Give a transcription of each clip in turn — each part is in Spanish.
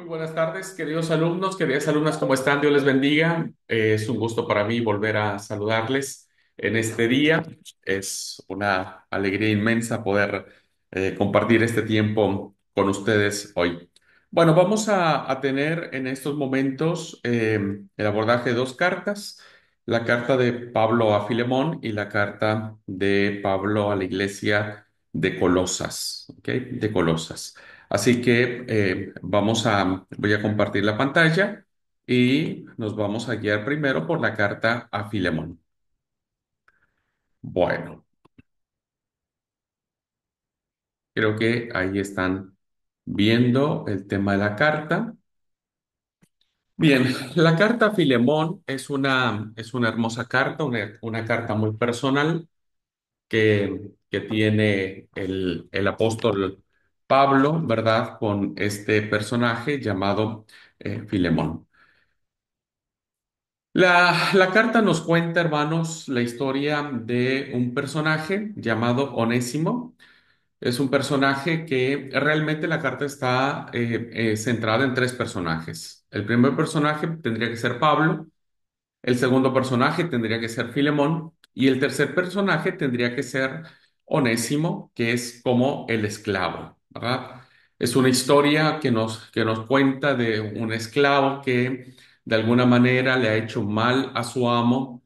Muy buenas tardes, queridos alumnos, queridas alumnas, ¿cómo están? Dios les bendiga. Es un gusto para mí volver a saludarles en este día. Es una alegría inmensa poder compartir este tiempo con ustedes hoy. Bueno, vamos a tener en estos momentos el abordaje de dos cartas, la carta de Pablo a Filemón y la carta de Pablo a la iglesia de Colosas, ¿ok? De Colosas. Así que voy a compartir la pantalla y nos vamos a guiar primero por la carta a Filemón. Bueno, creo que ahí están viendo el tema de la carta. Bien, la carta a Filemón es una hermosa carta, una carta muy personal que tiene el apóstol Pablo, ¿verdad? Con este personaje llamado Filemón. La carta nos cuenta, hermanos, la historia de un personaje llamado Onésimo. Es un personaje que realmente la carta está centrada en tres personajes. El primer personaje tendría que ser Pablo, el segundo personaje tendría que ser Filemón y el tercer personaje tendría que ser Onésimo, que es como el esclavo, ¿verdad? Es una historia que nos cuenta de un esclavo que de alguna manera le ha hecho mal a su amo,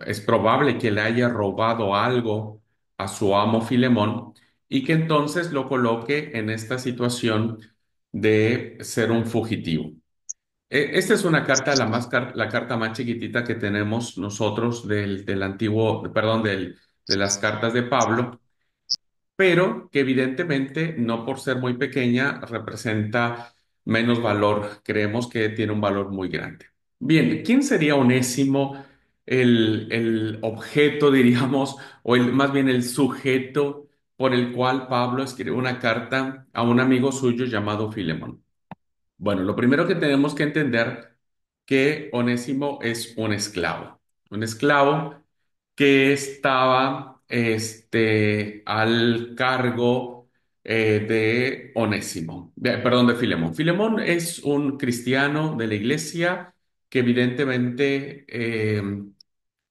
es probable que le haya robado algo a su amo Filemón y que entonces lo coloque en esta situación de ser un fugitivo. Esta es una carta, la carta más chiquitita que tenemos nosotros del antiguo, perdón, de las cartas de Pablo, pero que evidentemente, no por ser muy pequeña, representa menos valor. Creemos que tiene un valor muy grande. Bien, ¿quién sería Onésimo, el objeto, diríamos, más bien el sujeto por el cual Pablo escribe una carta a un amigo suyo llamado Filemón? Bueno, lo primero que tenemos que entender que Onésimo es un esclavo que estaba al cargo de Onésimo, perdón, de Filemón. Filemón es un cristiano de la iglesia que evidentemente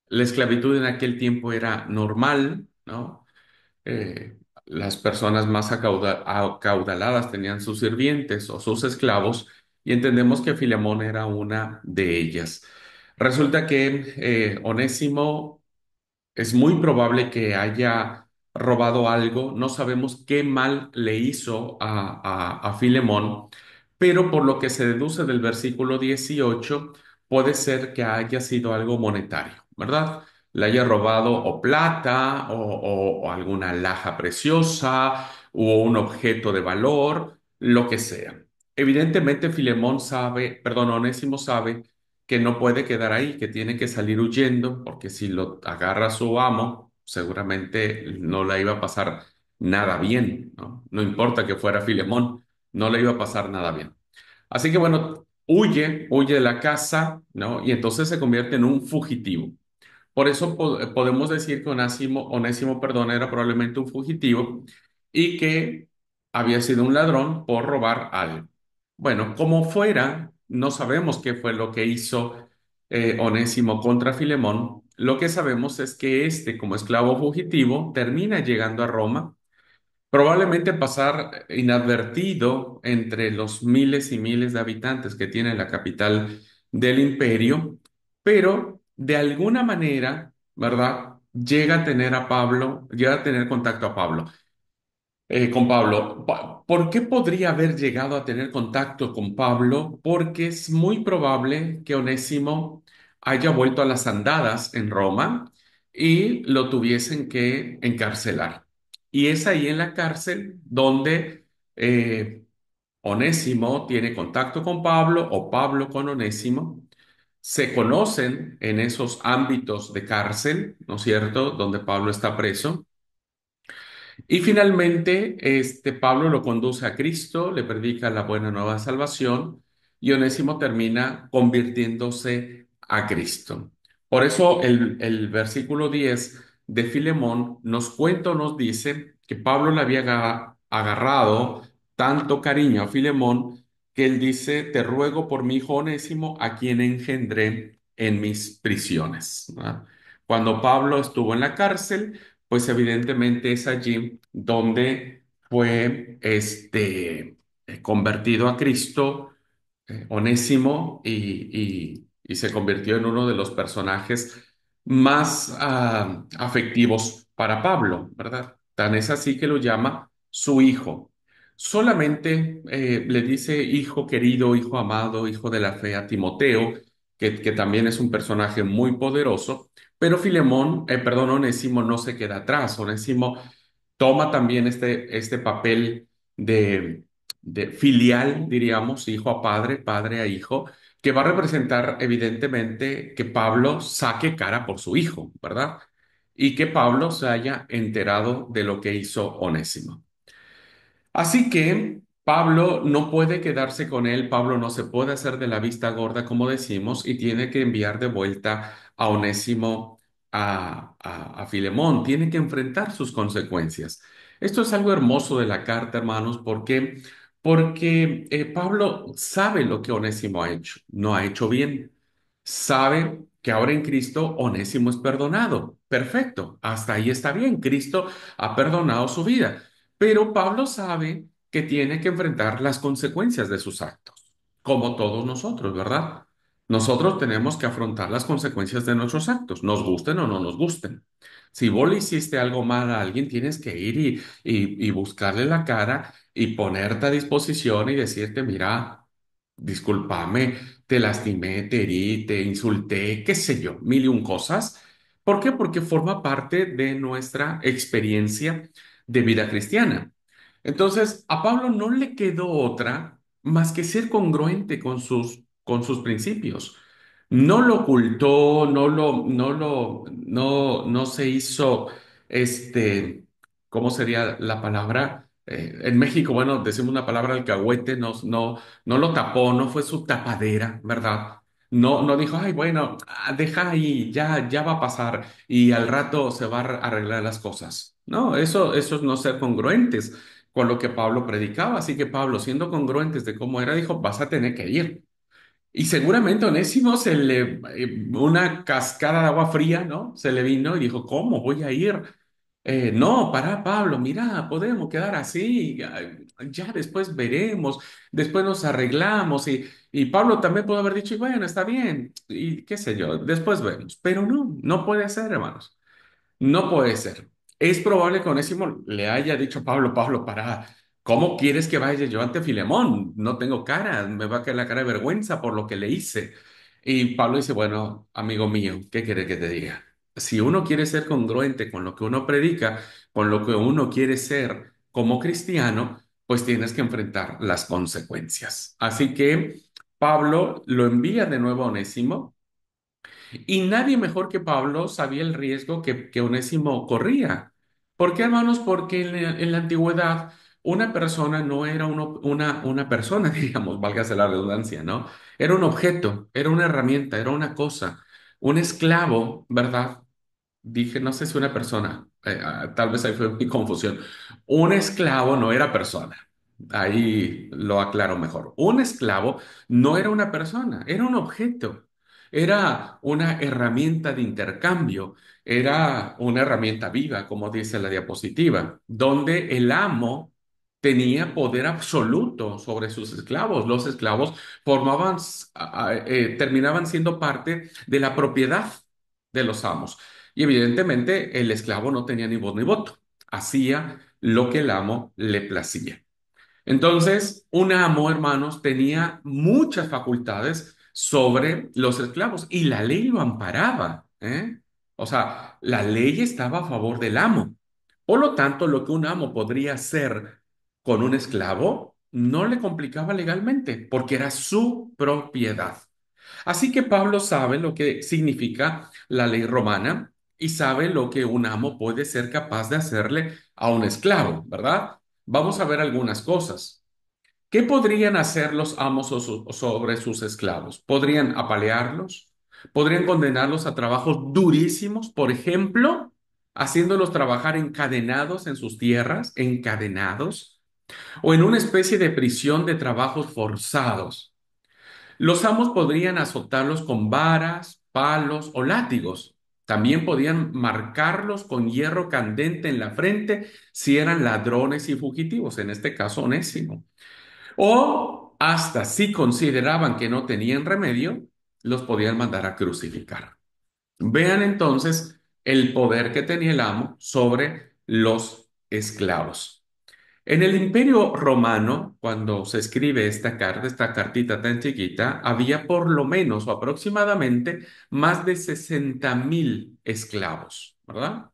la esclavitud en aquel tiempo era normal, ¿no? Las personas más acaudaladas tenían sus sirvientes o sus esclavos y entendemos que Filemón era una de ellas. Resulta que Onésimo es muy probable que haya robado algo, no sabemos qué mal le hizo a Filemón, pero por lo que se deduce del versículo 18, puede ser que haya sido algo monetario, ¿verdad? Le haya robado o plata o alguna alhaja preciosa o un objeto de valor, lo que sea. Evidentemente, Filemón sabe, perdón, Onésimo sabe que no puede quedar ahí, que tiene que salir huyendo, porque si lo agarra su amo, seguramente no le iba a pasar nada bien, ¿no? No importa que fuera Filemón, no le iba a pasar nada bien. Así que bueno, huye de la casa, ¿no? Y entonces se convierte en un fugitivo. Por eso podemos decir que Onésimo, perdón, era probablemente un fugitivo y que había sido un ladrón por robar algo. Bueno, como fuera, no sabemos qué fue lo que hizo Onésimo contra Filemón. Lo que sabemos es que este, como esclavo fugitivo, termina llegando a Roma, probablemente pasar inadvertido entre los miles y miles de habitantes que tiene la capital del imperio, pero de alguna manera, ¿verdad? Llega a tener contacto a Pablo, con Pablo. ¿Por qué podría haber llegado a tener contacto con Pablo? Porque es muy probable que Onésimo haya vuelto a las andadas en Roma y lo tuviesen que encarcelar. Y es ahí en la cárcel donde eh, Onésimo tiene contacto con Pablo o Pablo con Onésimo. Se conocen en esos ámbitos de cárcel, ¿no es cierto?, donde Pablo está preso. Y finalmente, Pablo lo conduce a Cristo, le predica la buena nueva de salvación y Onésimo termina convirtiéndose a Cristo. Por eso el versículo 10 de Filemón nos cuenta o nos dice que Pablo le había agarrado tanto cariño a Filemón que él dice, te ruego por mi hijo Onésimo, a quien engendré en mis prisiones. ¿Verdad? Cuando Pablo estuvo en la cárcel, pues evidentemente es allí donde fue convertido a Cristo, Onésimo, y se convirtió en uno de los personajes más afectivos para Pablo, ¿verdad? Tan es así que lo llama su hijo. Solamente le dice hijo querido, hijo amado, hijo de la fe a Timoteo, que también es un personaje muy poderoso, pero perdón, Onésimo no se queda atrás. Onésimo toma también este papel de, de filial, diríamos, hijo a padre, padre a hijo, que va a representar evidentemente que Pablo saque cara por su hijo, ¿verdad? Y que Pablo se haya enterado de lo que hizo Onésimo. Así que Pablo no puede quedarse con él, Pablo no se puede hacer de la vista gorda, como decimos, y tiene que enviar de vuelta a Onésimo a Filemón, tiene que enfrentar sus consecuencias. Esto es algo hermoso de la carta, hermanos, porque Pablo sabe lo que Onésimo ha hecho, no ha hecho bien. Sabe que ahora en Cristo Onésimo es perdonado. Perfecto, hasta ahí está bien. Cristo ha perdonado su vida. Pero Pablo sabe que tiene que enfrentar las consecuencias de sus actos, como todos nosotros, ¿verdad? Nosotros tenemos que afrontar las consecuencias de nuestros actos, nos gusten o no nos gusten. Si vos le hiciste algo mal a alguien, tienes que ir y buscarle la cara y ponerte a disposición y decirte, mira, discúlpame, te lastimé, te herí, te insulté, qué sé yo, mil y un cosas. ¿Por qué? Porque forma parte de nuestra experiencia de vida cristiana. Entonces, a Pablo no le quedó otra más que ser congruente con sus principios. No lo ocultó, no se hizo, ¿cómo sería la palabra? En México, bueno, decimos una palabra alcahuete, no lo tapó, no fue su tapadera, ¿verdad? No dijo, ay, bueno, deja ahí, ya va a pasar y al rato se va a arreglar las cosas. No, eso es no ser congruentes con lo que Pablo predicaba. Así que Pablo, siendo congruentes de cómo era, dijo, vas a tener que ir. Y seguramente a Onésimo una cascada de agua fría, ¿no? Se le vino y dijo, ¿cómo voy a ir? No, para Pablo, mira, podemos quedar así, ya después veremos, después nos arreglamos y Pablo también pudo haber dicho, y bueno, está bien, y qué sé yo, después vemos, pero no puede ser, hermanos. No puede ser. Es probable que Onésimo le haya dicho a Pablo, Pablo, ¿cómo quieres que vaya yo ante Filemón? No tengo cara, me va a caer la cara de vergüenza por lo que le hice. Y Pablo dice, bueno, amigo mío, ¿qué quiere que te diga? Si uno quiere ser congruente con lo que uno predica, con lo que uno quiere ser como cristiano, pues tienes que enfrentar las consecuencias. Así que Pablo lo envía de nuevo a Onésimo y nadie mejor que Pablo sabía el riesgo que Onésimo corría. ¿Por qué, hermanos? Porque en la antigüedad una persona no era una persona, digamos, válgase la redundancia, ¿no? Era un objeto, era una herramienta, era una cosa. Un esclavo, ¿verdad? Dije, no sé si una persona, tal vez ahí fue mi confusión. Un esclavo no era persona. Ahí lo aclaro mejor. Un esclavo no era una persona, era un objeto. Era una herramienta de intercambio, era una herramienta viva, como dice la diapositiva, donde el amo tenía poder absoluto sobre sus esclavos. Los esclavos terminaban siendo parte de la propiedad de los amos. Y evidentemente el esclavo no tenía ni voz ni voto, hacía lo que el amo le placía. Entonces, un amo, hermanos, tenía muchas facultades sobre los esclavos y la ley lo amparaba, ¿eh? O sea, la ley estaba a favor del amo. Por lo tanto, lo que un amo podría hacer con un esclavo no le complicaba legalmente porque era su propiedad. Así que Pablo sabe lo que significa la ley romana y sabe lo que un amo puede ser capaz de hacerle a un esclavo, ¿verdad? Vamos a ver algunas cosas. ¿Qué podrían hacer los amos sobre sus esclavos? ¿Podrían apalearlos? ¿Podrían condenarlos a trabajos durísimos? Por ejemplo, haciéndolos trabajar encadenados en sus tierras, encadenados. o en una especie de prisión de trabajos forzados. Los amos podrían azotarlos con varas, palos o látigos. También podían marcarlos con hierro candente en la frente si eran ladrones y fugitivos, en este caso Onésimo. O hasta si consideraban que no tenían remedio, los podían mandar a crucificar. Vean entonces el poder que tenía el amo sobre los esclavos. En el Imperio Romano, cuando se escribe esta carta, esta cartita tan chiquita, había por lo menos o aproximadamente más de 60.000 esclavos, ¿verdad?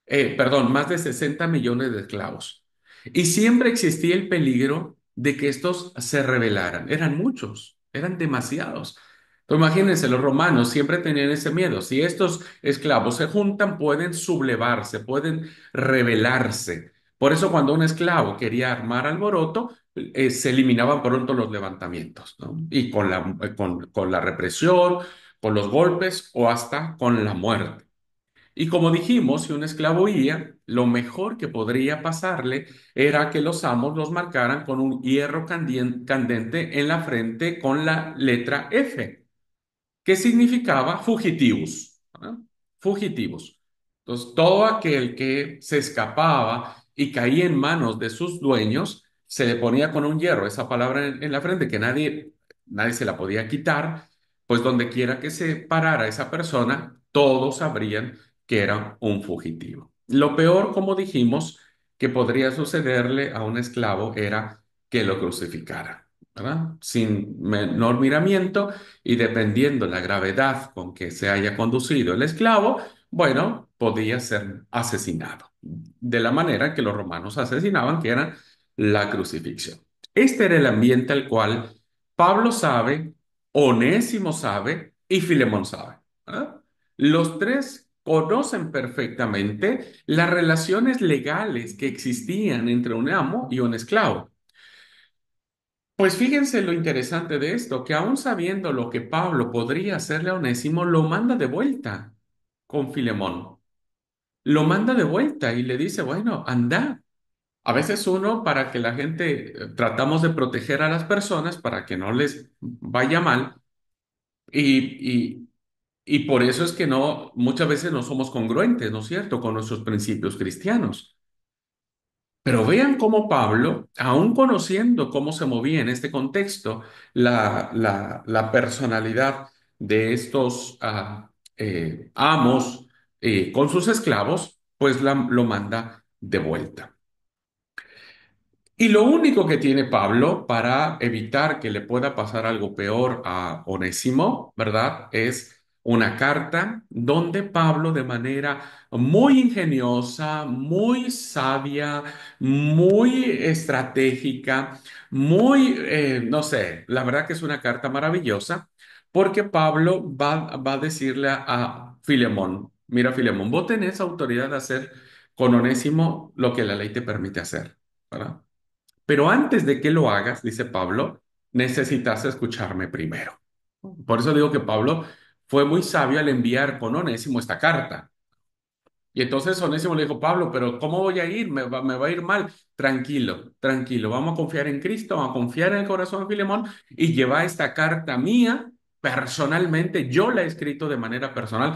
Perdón, más de 60 millones de esclavos. Y siempre existía el peligro de que estos se rebelaran. Eran muchos, eran demasiados. Entonces, imagínense, los romanos siempre tenían ese miedo. Si estos esclavos se juntan, pueden sublevarse, pueden rebelarse. Por eso, cuando un esclavo quería armar alboroto, se eliminaban pronto los levantamientos, ¿no? Y con la represión, con los golpes o hasta con la muerte. Y como dijimos, si un esclavo huía, lo mejor que podría pasarle era que los amos los marcaran con un hierro candente en la frente con la letra F, que significaba fugitivos, ¿verdad? Fugitivos. Entonces, todo aquel que se escapaba y caía en manos de sus dueños, se le ponía con un hierro esa palabra en la frente que nadie se la podía quitar, pues donde quiera que se parara esa persona, todos sabrían que era un fugitivo. Lo peor, como dijimos, que podría sucederle a un esclavo era que lo crucificara, ¿verdad? Sin menor miramiento y dependiendo la gravedad con que se haya conducido el esclavo, bueno, podía ser asesinado. De la manera que los romanos asesinaban, que era la crucifixión. Este era el ambiente al cual Pablo sabe, Onésimo sabe y Filemón sabe. ¿Verdad? Los tres conocen perfectamente las relaciones legales que existían entre un amo y un esclavo. Pues fíjense lo interesante de esto, que aún sabiendo lo que Pablo podría hacerle a Onésimo, lo manda de vuelta con Filemón. Lo manda de vuelta y le dice, bueno, anda. A veces uno, para que la gente, tratamos de proteger a las personas para que no les vaya mal y, y por eso es que no, muchas veces no somos congruentes, ¿no es cierto?, con nuestros principios cristianos. Pero vean cómo Pablo, aun conociendo cómo se movía en este contexto la personalidad de estos amos con sus esclavos, pues lo manda de vuelta. Y lo único que tiene Pablo para evitar que le pueda pasar algo peor a Onésimo, ¿verdad? Es una carta donde Pablo de manera muy ingeniosa, muy sabia, muy estratégica, muy, no sé, la verdad que es una carta maravillosa, porque Pablo va a decirle a Filemón, mira Filemón, vos tenés autoridad de hacer con Onésimo lo que la ley te permite hacer, ¿verdad? Pero antes de que lo hagas, dice Pablo, necesitas escucharme primero. Por eso digo que Pablo fue muy sabio al enviar con Onésimo esta carta. Y entonces Onésimo le dijo, Pablo, pero ¿cómo voy a ir? Me va a ir mal. Tranquilo, tranquilo. Vamos a confiar en Cristo, vamos a confiar en el corazón de Filemón y lleva esta carta mía personalmente. Yo la he escrito de manera personal.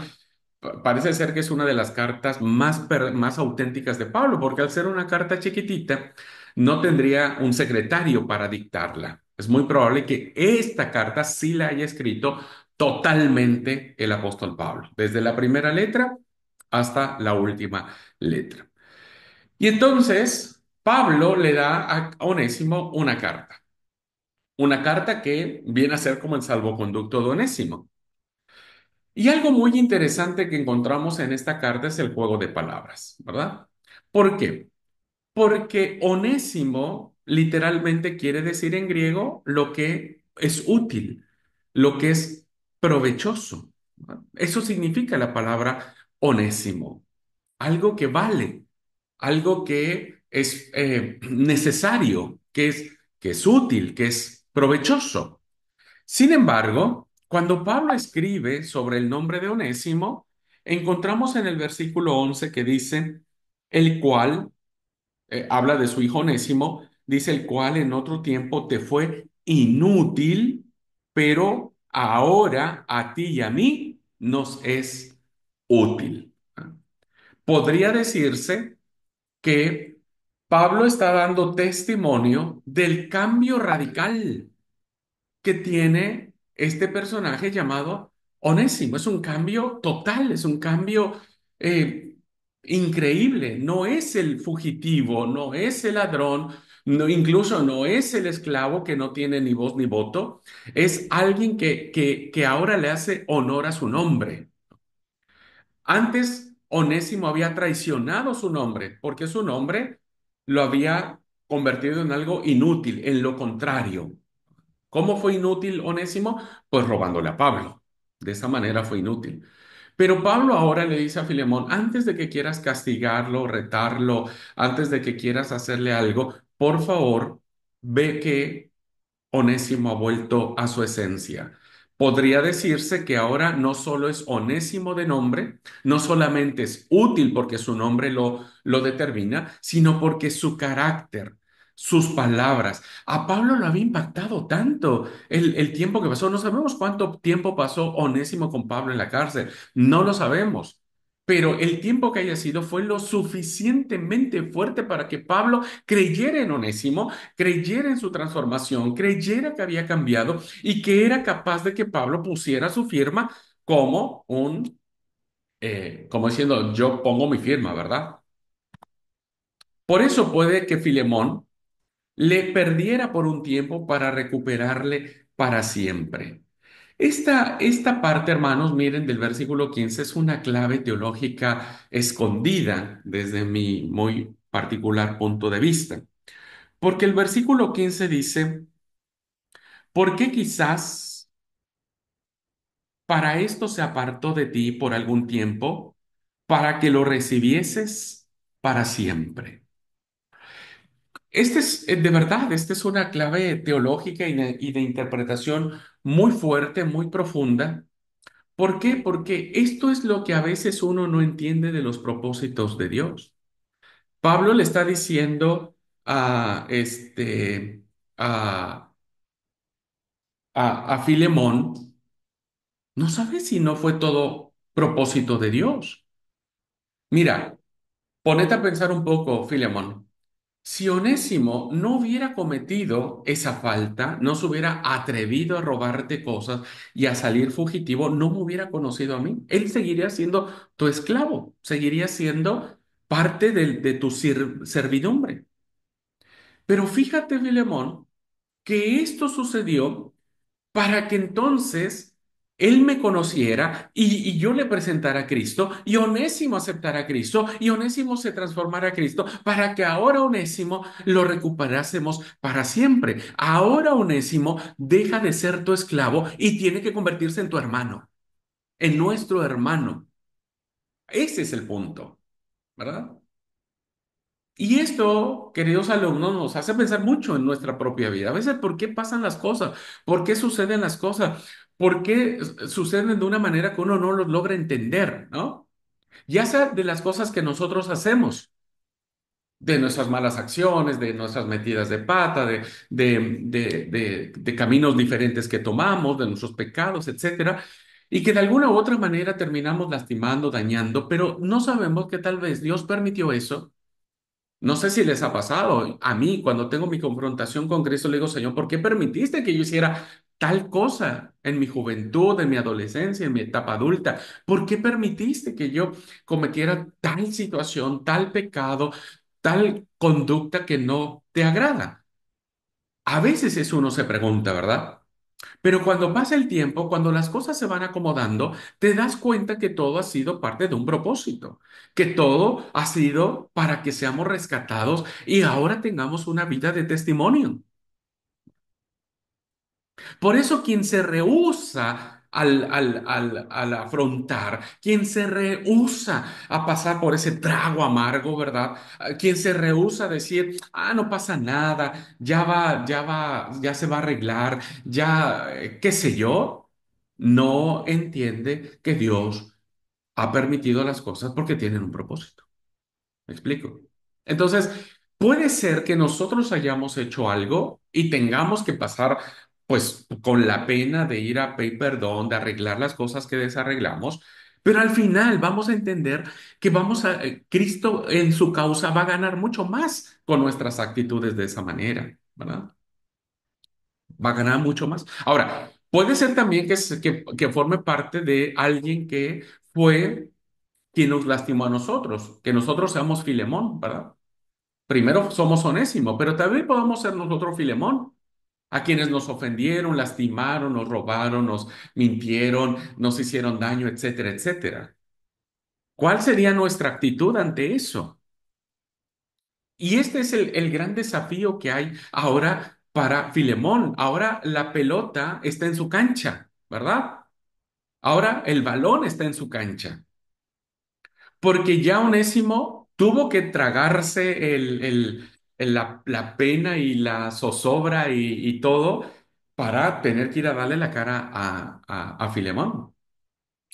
Parece ser que es una de las cartas más auténticas de Pablo, porque al ser una carta chiquitita, no tendría un secretario para dictarla. Es muy probable que esta carta sí la haya escrito totalmente el apóstol Pablo, desde la primera letra hasta la última letra. Y entonces Pablo le da a Onésimo una carta que viene a ser como el salvoconducto de Onésimo. Y algo muy interesante que encontramos en esta carta es el juego de palabras, ¿verdad? ¿Por qué? Porque onésimo literalmente quiere decir en griego lo que es útil, lo que es provechoso, ¿verdad? Eso significa la palabra onésimo, algo que vale, algo que es necesario, que es útil, que es provechoso. Sin embargo, cuando Pablo escribe sobre el nombre de Onésimo, encontramos en el versículo 11 que dice, el cual habla de su hijo Onésimo, dice el cual en otro tiempo te fue inútil, pero ahora a ti y a mí nos es útil. Podría decirse que Pablo está dando testimonio del cambio radical que tiene este personaje llamado Onésimo. Es un cambio total, es un cambio eh, increíble. No es el fugitivo, no es el ladrón, no, incluso no es el esclavo que no tiene ni voz ni voto. Es alguien que ahora le hace honor a su nombre. Antes, Onésimo había traicionado su nombre, porque su nombre lo había convertido en algo inútil, en lo contrario. ¿Cómo fue inútil Onésimo? Pues robándole a Pablo. De esa manera fue inútil. Pero Pablo ahora le dice a Filemón, antes de que quieras castigarlo, retarlo, antes de que quieras hacerle algo, por favor, ve que Onésimo ha vuelto a su esencia. Podría decirse que ahora no solo es Onésimo de nombre, no solamente es útil porque su nombre lo determina, sino porque su carácter, sus palabras. A Pablo lo había impactado tanto el tiempo que pasó. No sabemos cuánto tiempo pasó Onésimo con Pablo en la cárcel. No lo sabemos. Pero el tiempo que haya sido fue lo suficientemente fuerte para que Pablo creyera en Onésimo, creyera en su transformación, creyera que había cambiado y que era capaz de que Pablo pusiera su firma como como diciendo, yo pongo mi firma, ¿verdad? Por eso puede que Filemón le perdiera por un tiempo para recuperarle para siempre. Esta parte, hermanos, miren, del versículo 15 es una clave teológica escondida desde mi muy particular punto de vista, porque el versículo 15 dice, ¿por qué quizás para esto se apartó de ti por algún tiempo, para que lo recibieses para siempre? Este es, de verdad, esta es una clave teológica y de interpretación muy fuerte, muy profunda. ¿Por qué? Porque esto es lo que a veces uno no entiende de los propósitos de Dios. Pablo le está diciendo a, a, a Filemón, no sabes si no fue todo propósito de Dios. Mira, ponete a pensar un poco, Filemón. Si Onésimo no hubiera cometido esa falta, no se hubiera atrevido a robarte cosas y a salir fugitivo, no me hubiera conocido a mí. Él seguiría siendo tu esclavo, seguiría siendo parte de tu servidumbre. Pero fíjate, Filemón, que esto sucedió para que entonces él me conociera y yo le presentara a Cristo y Onésimo aceptara a Cristo y Onésimo se transformara a Cristo para que ahora Onésimo lo recuperásemos para siempre. Ahora Onésimo deja de ser tu esclavo y tiene que convertirse en tu hermano, en nuestro hermano. Ese es el punto, ¿verdad? Y esto, queridos alumnos, nos hace pensar mucho en nuestra propia vida. A veces, ¿por qué pasan las cosas? ¿Por qué suceden las cosas? ¿Por qué suceden de una manera que uno no los logra entender, ¿no? Ya sea de las cosas que nosotros hacemos, de nuestras malas acciones, de nuestras metidas de pata, de caminos diferentes que tomamos, de nuestros pecados, etcétera, y que de alguna u otra manera terminamos lastimando, dañando, pero no sabemos que tal vez Dios permitió eso. No sé si les ha pasado. A mí, cuando tengo mi confrontación con Cristo, le digo, Señor, ¿por qué permitiste que yo hiciera tal cosa en mi juventud, en mi adolescencia, en mi etapa adulta? ¿Por qué permitiste que yo cometiera tal situación, tal pecado, tal conducta que no te agrada? A veces eso uno se pregunta, ¿verdad? Pero cuando pasa el tiempo, cuando las cosas se van acomodando, te das cuenta que todo ha sido parte de un propósito, que todo ha sido para que seamos rescatados y ahora tengamos una vida de testimonio. Por eso quien se rehúsa al afrontar, quien se rehúsa a pasar por ese trago amargo, ¿verdad? Quien se rehúsa a decir, ah, no pasa nada, ya se va a arreglar, ya, qué sé yo, no entiende que Dios ha permitido las cosas porque tienen un propósito. ¿Me explico? Entonces, Puede ser que nosotros hayamos hecho algo y tengamos que pasar, pues, con la pena de ir a pedir perdón, de arreglar las cosas que desarreglamos, pero al final vamos a entender que Cristo en su causa va a ganar mucho más con nuestras actitudes de esa manera, ¿verdad? Va a ganar mucho más. Ahora, puede ser también que forme parte de alguien que fue quien nos lastimó a nosotros, que nosotros seamos Filemón, ¿verdad? Primero somos Onésimo, pero también podemos ser nosotros Filemón, a quienes nos ofendieron, lastimaron, nos robaron, nos mintieron, nos hicieron daño, etcétera, etcétera. ¿Cuál sería nuestra actitud ante eso? Y este es el gran desafío que hay ahora para Filemón. Ahora la pelota está en su cancha, ¿verdad? Ahora el balón está en su cancha. Porque ya Onésimo tuvo que tragarse la pena y la zozobra y todo para tener que ir a darle la cara a Filemón.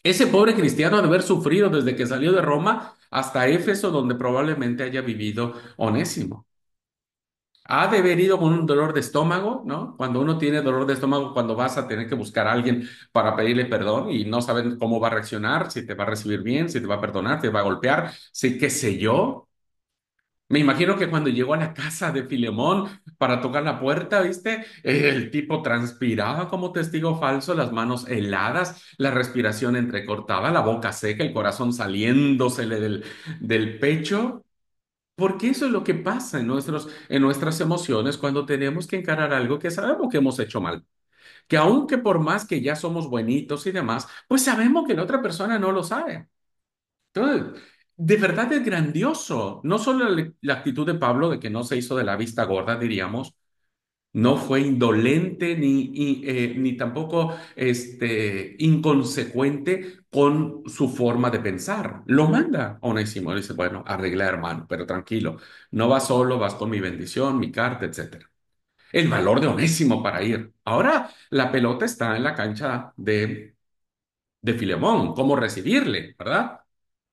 Ese pobre cristiano ha de haber sufrido desde que salió de Roma hasta Éfeso, donde probablemente haya vivido Onésimo. Ha de haber ido con un dolor de estómago, ¿no? Cuando uno tiene dolor de estómago, cuando vas a tener que buscar a alguien para pedirle perdón y no saben cómo va a reaccionar, si te va a recibir bien, si te va a perdonar, te va a golpear, sí, qué sé yo. Me imagino que cuando llegó a la casa de Filemón para tocar la puerta, ¿viste? El tipo transpiraba como testigo falso, las manos heladas, la respiración entrecortada, la boca seca, el corazón saliéndosele del pecho. Porque eso es lo que pasa en nuestras emociones cuando tenemos que encarar algo que sabemos que hemos hecho mal. Que aunque por más que ya somos buenitos y demás, pues sabemos que la otra persona no lo sabe. Entonces, de verdad es grandioso. No solo la actitud de Pablo de que no se hizo de la vista gorda, diríamos, no fue indolente ni tampoco inconsecuente con su forma de pensar. Lo manda a Onésimo. Le dice, bueno, arregla, hermano, pero tranquilo. No vas solo, vas con mi bendición, mi carta, etcétera. El valor de Onésimo para ir. Ahora la pelota está en la cancha de Filemón. ¿Cómo recibirle, verdad?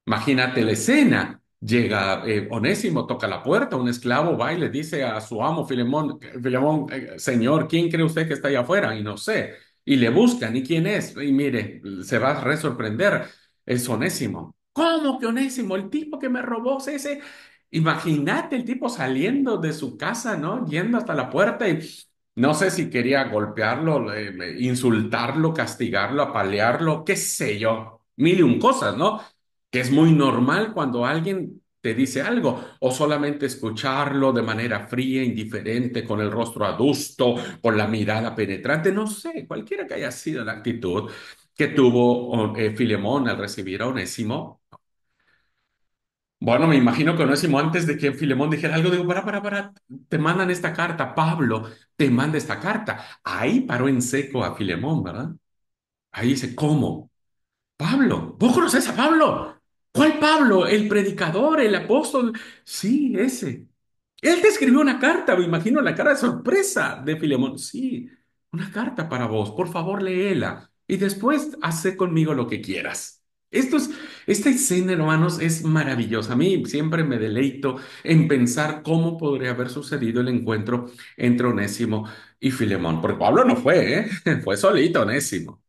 Imagínate la escena. Llega Onésimo, toca la puerta, un esclavo va y le dice a su amo Filemón, Filemón, señor, ¿quién cree usted que está allá afuera? Y no sé. Y le buscan, ¿y quién es? Y mire, se va a resorprender. Es Onésimo. ¿Cómo que Onésimo? El tipo que me robó, ese. Imagínate el tipo saliendo de su casa, ¿no? Yendo hasta la puerta y no sé si quería golpearlo, insultarlo, castigarlo, apalearlo, qué sé yo. Mil y un cosas, ¿no? Que es muy normal cuando alguien te dice algo, o solamente escucharlo de manera fría, indiferente, con el rostro adusto, con la mirada penetrante, no sé, cualquiera que haya sido la actitud que tuvo Filemón al recibir a Onésimo. Bueno, me imagino que Onésimo antes de que Filemón dijera algo, digo, para, te mandan esta carta, Pablo te manda esta carta. Ahí paró en seco a Filemón, ¿verdad? Ahí dice, ¿cómo? Pablo, ¿vos conocés a Pablo? ¿Cuál Pablo? ¿El predicador, el apóstol? Sí, ese. Él te escribió una carta, me imagino la cara de sorpresa de Filemón. Sí, una carta para vos, por favor, léela y después hace conmigo lo que quieras. Esta escena, hermanos, es maravillosa. A mí siempre me deleito en pensar cómo podría haber sucedido el encuentro entre Onésimo y Filemón, porque Pablo no fue, ¿eh? Fue solito Onésimo.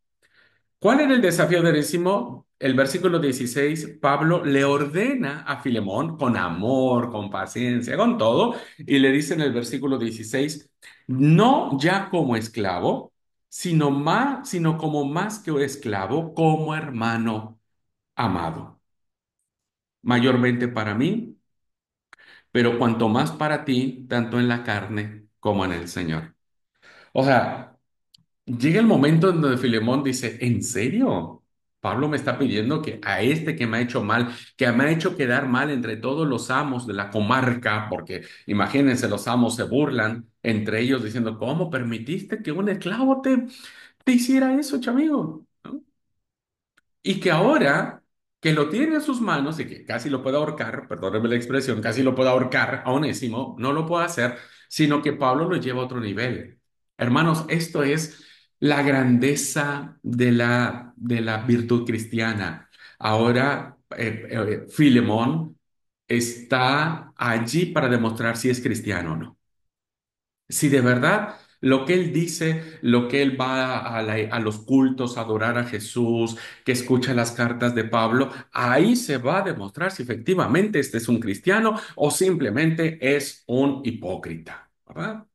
¿Cuál era el desafío de Décimo? El versículo 16, Pablo le ordena a Filemón con amor, con paciencia, con todo, y le dice en el versículo 16, no ya como esclavo, sino como más que esclavo, como hermano amado. Mayormente para mí, pero cuanto más para ti, tanto en la carne como en el Señor. O sea, llega el momento en donde Filemón dice, ¿en serio? Pablo me está pidiendo que a este que me ha hecho mal, que me ha hecho quedar mal entre todos los amos de la comarca, porque imagínense, los amos se burlan entre ellos diciendo, ¿cómo permitiste que un esclavo te hiciera eso, chamigo? ¿No? Y que ahora que lo tiene en sus manos y que casi lo puede ahorcar, perdónenme la expresión, casi lo puede ahorcar a Onésimo, no lo puede hacer, sino que Pablo lo lleva a otro nivel. Hermanos, esto es la grandeza de la virtud cristiana. Ahora, Filemón está allí para demostrar si es cristiano o no. Si de verdad lo que él dice, lo que él va a los cultos a adorar a Jesús, que escucha las cartas de Pablo, ahí se va a demostrar si efectivamente este es un cristiano o simplemente es un hipócrita, ¿verdad?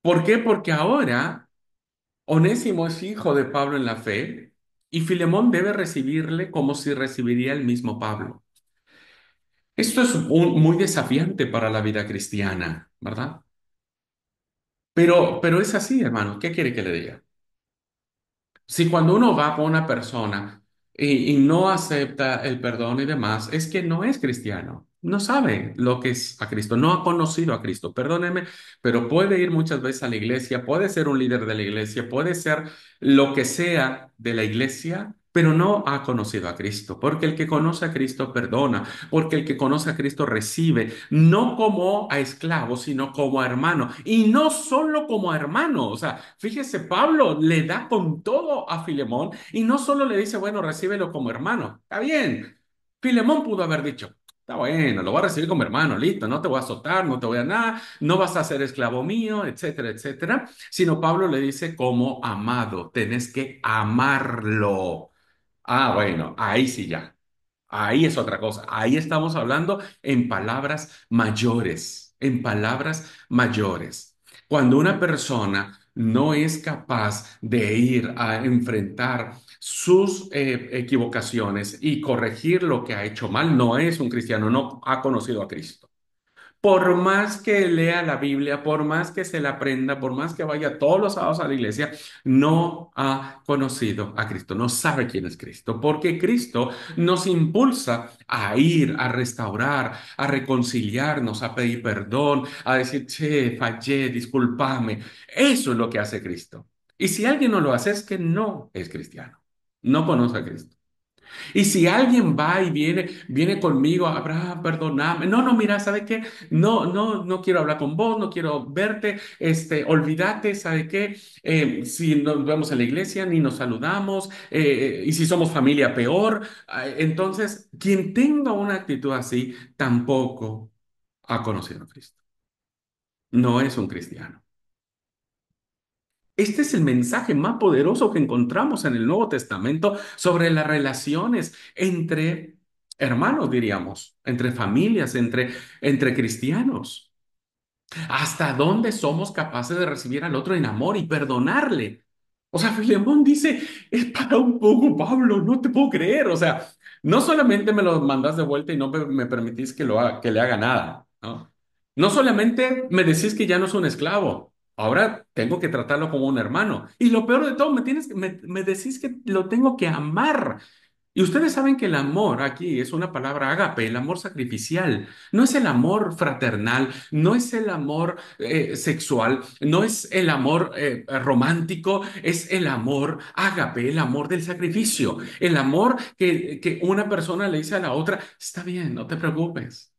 ¿Por qué? Porque ahora Onésimo es hijo de Pablo en la fe y Filemón debe recibirle como si recibiría el mismo Pablo. Esto es muy desafiante para la vida cristiana, ¿verdad? Pero es así, hermano. ¿Qué quiere que le diga? Si cuando uno va con una persona y no acepta el perdón y demás, es que no es cristiano, no sabe lo que es a Cristo, no ha conocido a Cristo. Perdóneme, pero puede ir muchas veces a la iglesia, puede ser un líder de la iglesia, puede ser lo que sea de la iglesia, pero no ha conocido a Cristo, porque el que conoce a Cristo perdona, porque el que conoce a Cristo recibe, no como a esclavo, sino como a hermano, y no solo como a hermano, o sea, fíjese, Pablo le da con todo a Filemón y no solo le dice, bueno, recíbelo como hermano, está bien. Filemón pudo haber dicho, está bueno, lo voy a recibir como hermano, listo, no te voy a azotar, no te voy a nada, no vas a ser esclavo mío, etcétera, etcétera, sino Pablo le dice como amado, tenés que amarlo. Ah, bueno, ahí sí ya. Ahí es otra cosa. Ahí estamos hablando en palabras mayores, en palabras mayores. Cuando una persona no es capaz de ir a enfrentar sus equivocaciones y corregir lo que ha hecho mal, no es un cristiano, no ha conocido a Cristo. Por más que lea la Biblia, por más que se la aprenda, por más que vaya todos los sábados a la iglesia, no ha conocido a Cristo, no sabe quién es Cristo, porque Cristo nos impulsa a ir, a restaurar, a reconciliarnos, a pedir perdón, a decir, che, fallé, discúlpame. Eso es lo que hace Cristo. Y si alguien no lo hace, es que no es cristiano, no conoce a Cristo. Y si alguien va y viene conmigo, Abraham, perdóname. No, no, mira, ¿sabe qué? No, no, no quiero hablar con vos, no quiero verte, olvídate, ¿sabe qué? Si nos vemos en la iglesia, ni nos saludamos, y si somos familia, peor. Entonces, quien tenga una actitud así, tampoco ha conocido a Cristo. No es un cristiano. Este es el mensaje más poderoso que encontramos en el Nuevo Testamento sobre las relaciones entre hermanos, diríamos, entre familias, entre cristianos. ¿Hasta dónde somos capaces de recibir al otro en amor y perdonarle? O sea, Filemón dice, es para un poco, Pablo, no te puedo creer. O sea, no solamente me lo mandas de vuelta y no me permitís que le haga nada, ¿no? No solamente me decís que ya no es un esclavo, ahora tengo que tratarlo como un hermano. Y lo peor de todo, me decís que lo tengo que amar. Y ustedes saben que el amor aquí es una palabra ágape, el amor sacrificial. No es el amor fraternal, no es el amor sexual, no es el amor romántico, es el amor ágape, el amor del sacrificio, el amor que una persona le dice a la otra, está bien, no te preocupes.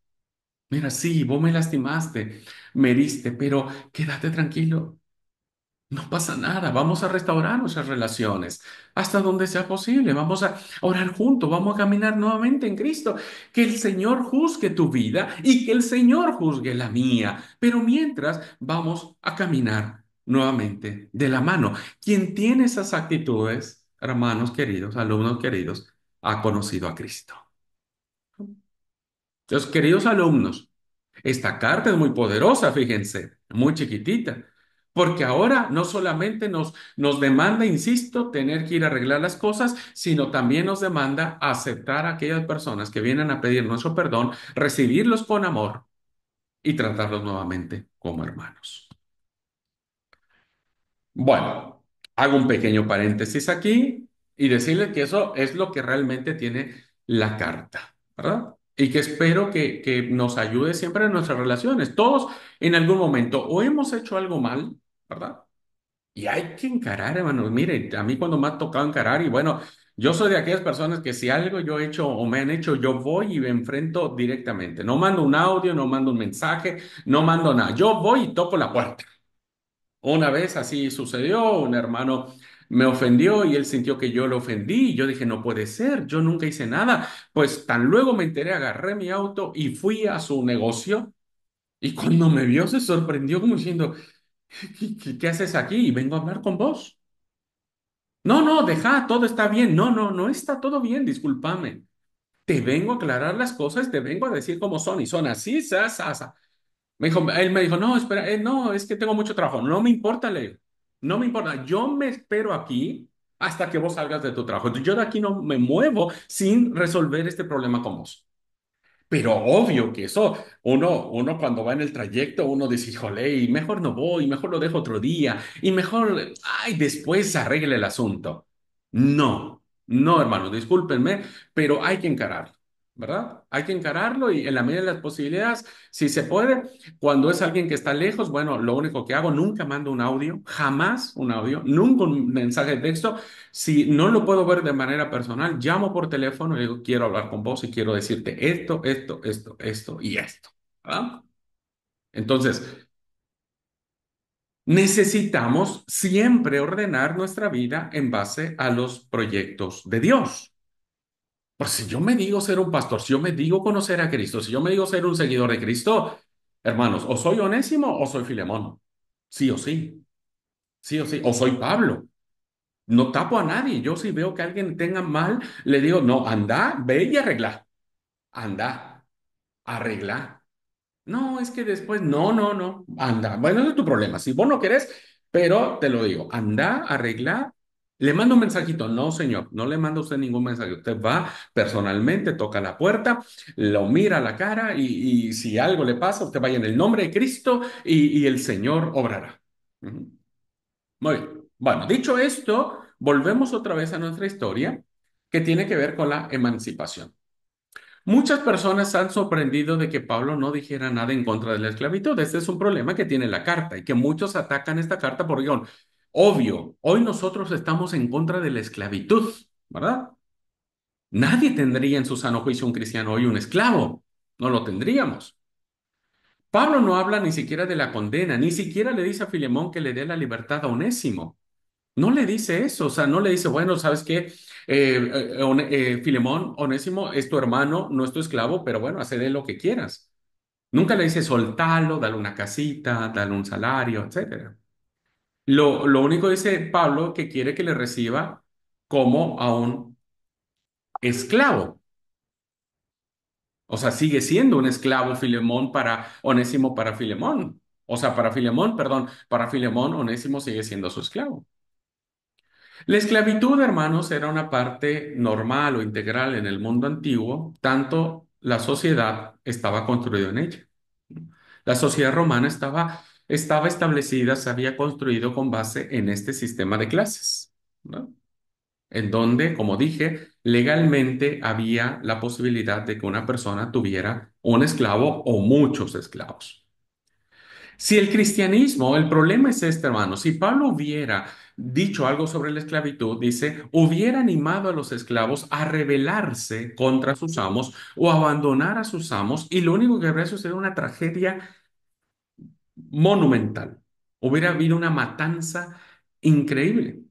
Mira, sí, vos me lastimaste, me heriste, pero quédate tranquilo. No pasa nada, vamos a restaurar nuestras relaciones hasta donde sea posible, vamos a orar juntos, vamos a caminar nuevamente en Cristo, que el Señor juzgue tu vida y que el Señor juzgue la mía, pero mientras vamos a caminar nuevamente de la mano. Quien tiene esas actitudes, hermanos queridos, alumnos queridos, ha conocido a Cristo. Entonces, queridos alumnos, esta carta es muy poderosa, fíjense, muy chiquitita, porque ahora no solamente nos demanda, insisto, tener que ir a arreglar las cosas, sino también nos demanda aceptar a aquellas personas que vienen a pedir nuestro perdón, recibirlos con amor y tratarlos nuevamente como hermanos. Bueno, hago un pequeño paréntesis aquí y decirles que eso es lo que realmente tiene la carta, ¿verdad? Y que espero que nos ayude siempre en nuestras relaciones. Todos en algún momento o hemos hecho algo mal, ¿verdad? Y hay que encarar, hermanos. Miren, a mí cuando me ha tocado encarar, y bueno, yo soy de aquellas personas que si algo yo he hecho o me han hecho, yo voy y me enfrento directamente. No mando un audio, no mando un mensaje, no mando nada. Yo voy y toco la puerta. Una vez así sucedió, un hermano me ofendió y él sintió que yo lo ofendí. Y yo dije, no puede ser, yo nunca hice nada. Pues tan luego me enteré, agarré mi auto y fui a su negocio. Y cuando me vio se sorprendió como diciendo, ¿qué haces aquí? Y vengo a hablar con vos. No, no, deja, todo está bien. No, no, no está todo bien, discúlpame. Te vengo a aclarar las cosas, te vengo a decir cómo son y son así, sa, sa, sa. Él me dijo, no, espera, no, es que tengo mucho trabajo. No me importa, le digo. No me importa. Yo me espero aquí hasta que vos salgas de tu trabajo. Yo de aquí no me muevo sin resolver este problema con vos. Pero obvio que eso, uno cuando va en el trayecto, uno dice, híjole, y mejor no voy, mejor lo dejo otro día, y mejor, ay, después se arregle el asunto. No, no, hermano, discúlpenme, pero hay que encararlo, ¿verdad? Hay que encararlo y en la medida de las posibilidades, si se puede, cuando es alguien que está lejos, bueno, lo único que hago, nunca mando un audio, jamás un audio, nunca un mensaje de texto. Si no lo puedo ver de manera personal, llamo por teléfono y digo, quiero hablar con vos y quiero decirte esto y esto. ¿verdad? Entonces, necesitamos siempre ordenar nuestra vida en base a los proyectos de Dios. Pues si yo me digo ser un pastor, si yo me digo conocer a Cristo, si yo me digo ser un seguidor de Cristo, hermanos, o soy Onésimo o soy Filemón. Sí o sí, sí o sí, o soy Pablo. No tapo a nadie. Yo si veo que alguien tenga mal, le digo, no, anda, ve y arregla. Anda, arregla. No, es que después, no, no, no, anda. Bueno, ese es tu problema. Si vos no querés, pero te lo digo, anda, arregla. Le mando un mensajito. No, señor, no le manda usted ningún mensaje. Usted va personalmente, toca la puerta, lo mira a la cara y si algo le pasa, usted vaya en el nombre de Cristo y el Señor obrará. Ujú. Muy bien. Bueno, dicho esto, volvemos otra vez a nuestra historia que tiene que ver con la emancipación. Muchas personas han sorprendido de que Pablo no dijera nada en contra de la esclavitud. Este es un problema que tiene la carta y que muchos atacan esta carta por guión. Obvio, hoy nosotros estamos en contra de la esclavitud, ¿verdad? Nadie tendría en su sano juicio un cristiano hoy un esclavo. No lo tendríamos. Pablo no habla ni siquiera de la condena, ni siquiera le dice a Filemón que le dé la libertad a Onésimo. No le dice eso, o sea, no le dice, bueno, ¿sabes qué? Filemón, Onésimo es tu hermano, no es tu esclavo, pero bueno, haz de él lo que quieras. Nunca le dice soltalo, dale una casita, dale un salario, etcétera. Lo único dice Pablo que quiere que le reciba como a un esclavo. O sea, sigue siendo un esclavo Filemón para Onésimo para Filemón. O sea, para Filemón, perdón, para Filemón, Onésimo sigue siendo su esclavo. La esclavitud, hermanos, era una parte normal o integral en el mundo antiguo, tanto la sociedad estaba construida en ella. La sociedad romana estaba establecida, se había construido con base en este sistema de clases, ¿no? En donde, como dije, legalmente había la posibilidad de que una persona tuviera un esclavo o muchos esclavos. Si el cristianismo, el problema es este, hermano, si Pablo hubiera dicho algo sobre la esclavitud, dice, hubiera animado a los esclavos a rebelarse contra sus amos o abandonar a sus amos y lo único que habría sucedido una tragedia monumental. Hubiera habido una matanza increíble.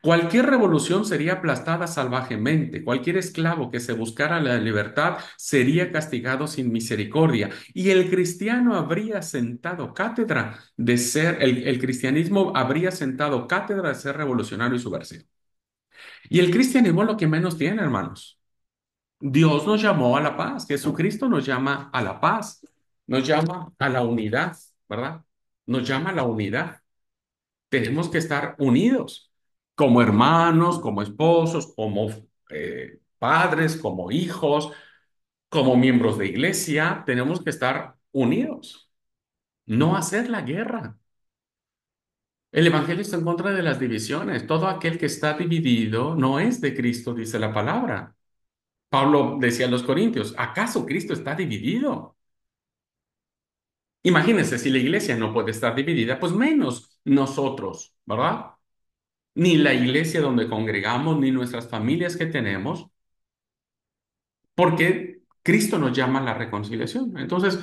Cualquier revolución sería aplastada salvajemente. Cualquier esclavo que se buscara la libertad sería castigado sin misericordia. Y el cristiano habría sentado cátedra de ser, el cristianismo habría sentado cátedra de ser revolucionario y subversivo. Y el cristianismo lo que menos tiene, hermanos. Dios nos llamó a la paz. Jesucristo nos llama a la paz. Nos llama a la unidad, ¿verdad? Nos llama a la unidad. Tenemos que estar unidos como hermanos, como esposos, como padres, como hijos, como miembros de iglesia. Tenemos que estar unidos, no hacer la guerra. El evangelio está en contra de las divisiones. Todo aquel que está dividido no es de Cristo, dice la palabra. Pablo decía a los corintios, ¿acaso Cristo está dividido? Imagínense, si la iglesia no puede estar dividida, pues menos nosotros, ¿verdad? Ni la iglesia donde congregamos, ni nuestras familias que tenemos, porque Cristo nos llama a la reconciliación. Entonces,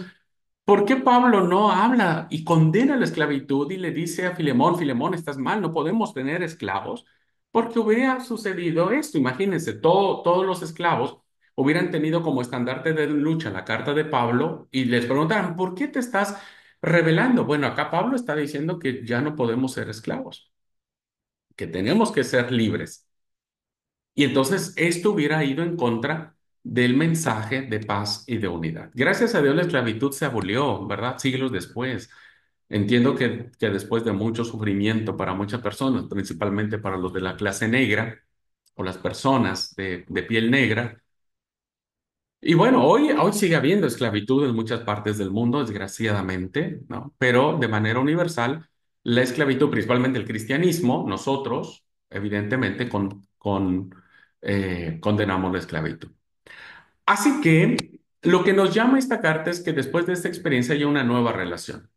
¿por qué Pablo no habla y condena la esclavitud y le dice a Filemón, Filemón, estás mal, no podemos tener esclavos? porque hubiera sucedido esto. Imagínense, todos los esclavos hubieran tenido como estandarte de lucha la carta de Pablo y les preguntaran, ¿por qué te estás rebelando? Bueno, acá Pablo está diciendo que ya no podemos ser esclavos, que tenemos que ser libres. Y entonces esto hubiera ido en contra del mensaje de paz y de unidad. Gracias a Dios la esclavitud se abolió, ¿verdad? Siglos después. Entiendo que después de mucho sufrimiento para muchas personas, principalmente para los de la clase negra o las personas de piel negra, y bueno, hoy sigue habiendo esclavitud en muchas partes del mundo, desgraciadamente, ¿no? Pero de manera universal, la esclavitud, principalmente el cristianismo, nosotros, evidentemente, condenamos la esclavitud. Así que lo que nos llama esta carta es que después de esta experiencia hay una nueva relación.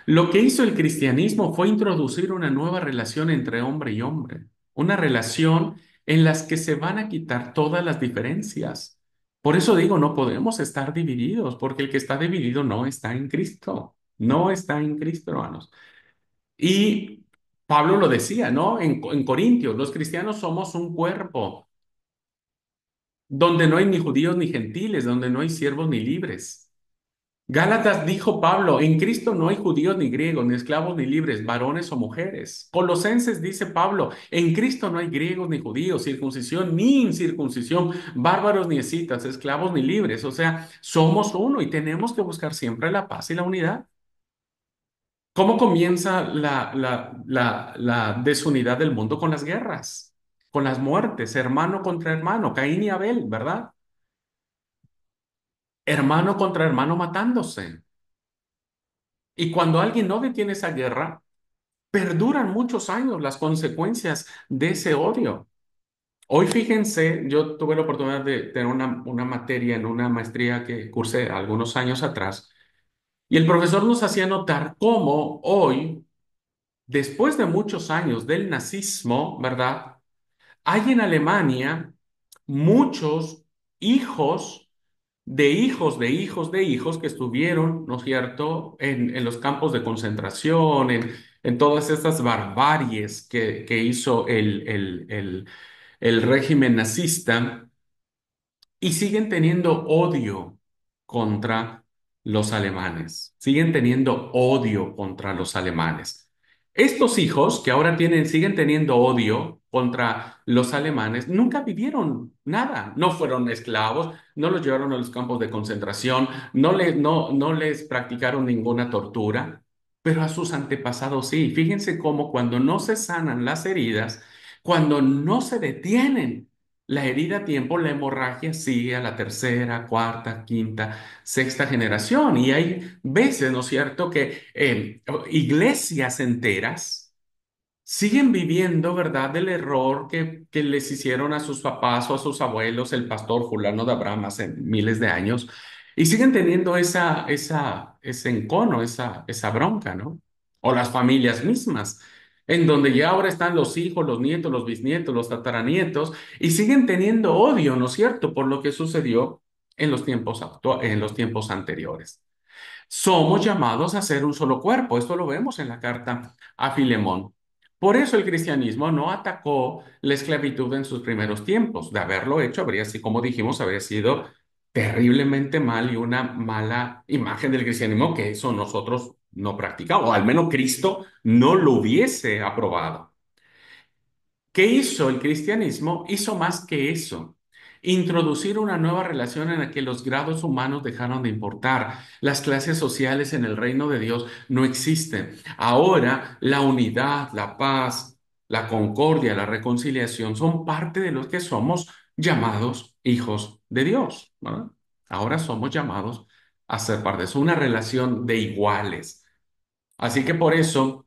Lo que hizo el cristianismo fue introducir una nueva relación entre hombre y hombre, una relación en las que se van a quitar todas las diferencias. Por eso digo, no podemos estar divididos, porque el que está dividido no está en Cristo, no está en Cristo, hermanos. Y Pablo lo decía, ¿no? En Corintios, los cristianos somos un cuerpo, donde no hay ni judíos ni gentiles, donde no hay siervos ni libres. Gálatas dijo Pablo, en Cristo no hay judíos ni griegos, ni esclavos ni libres, varones o mujeres. Colosenses dice Pablo, en Cristo no hay griegos ni judíos, circuncisión ni incircuncisión, bárbaros ni escitas, esclavos ni libres. O sea, somos uno y tenemos que buscar siempre la paz y la unidad. ¿Cómo comienza la desunidad del mundo? Con las guerras, con las muertes, hermano contra hermano, Caín y Abel, ¿verdad? Hermano contra hermano matándose. Y cuando alguien no detiene esa guerra, perduran muchos años las consecuencias de ese odio. Hoy fíjense, yo tuve la oportunidad de tener una materia en una maestría que cursé algunos años atrás, y el profesor nos hacía notar cómo hoy, después de muchos años del nazismo, ¿verdad? Hay en Alemania muchos hijos de hijos de hijos de hijos que estuvieron, ¿no es cierto?, en los campos de concentración, en todas estas barbaries que hizo el régimen nazista y siguen teniendo odio contra los alemanes, siguen teniendo odio contra los alemanes. Estos hijos que ahora siguen teniendo odio contra los alemanes, nunca vivieron nada, no fueron esclavos, no los llevaron a los campos de concentración, no les practicaron ninguna tortura, pero a sus antepasados sí. Fíjense cómo cuando no se sanan las heridas, cuando no se detienen la herida a tiempo, la hemorragia sigue a la tercera, cuarta, quinta, sexta generación. Y hay veces, ¿no es cierto?, que iglesias enteras siguen viviendo, ¿verdad?, del error que les hicieron a sus papás o a sus abuelos, el pastor fulano de Abraham hace miles de años, y siguen teniendo ese encono, esa bronca, ¿no? O las familias mismas, en donde ya ahora están los hijos, los nietos, los bisnietos, los tataranietos, y siguen teniendo odio, ¿no es cierto?, por lo que sucedió en los tiempos anteriores. Somos llamados a ser un solo cuerpo. Esto lo vemos en la carta a Filemón. Por eso el cristianismo no atacó la esclavitud en sus primeros tiempos. De haberlo hecho, habría, así como dijimos, habría sido terriblemente mal y una mala imagen del cristianismo que eso nosotros no practicamos, o al menos Cristo no lo hubiese aprobado. ¿Qué hizo el cristianismo? Hizo más que eso. Introducir una nueva relación en la que los grados humanos dejaron de importar. Las clases sociales en el reino de Dios no existen. Ahora la unidad, la paz, la concordia, la reconciliación son parte de los que somos llamados hijos de Dios, ¿verdad? Ahora somos llamados a ser parte de eso, una relación de iguales. Así que por eso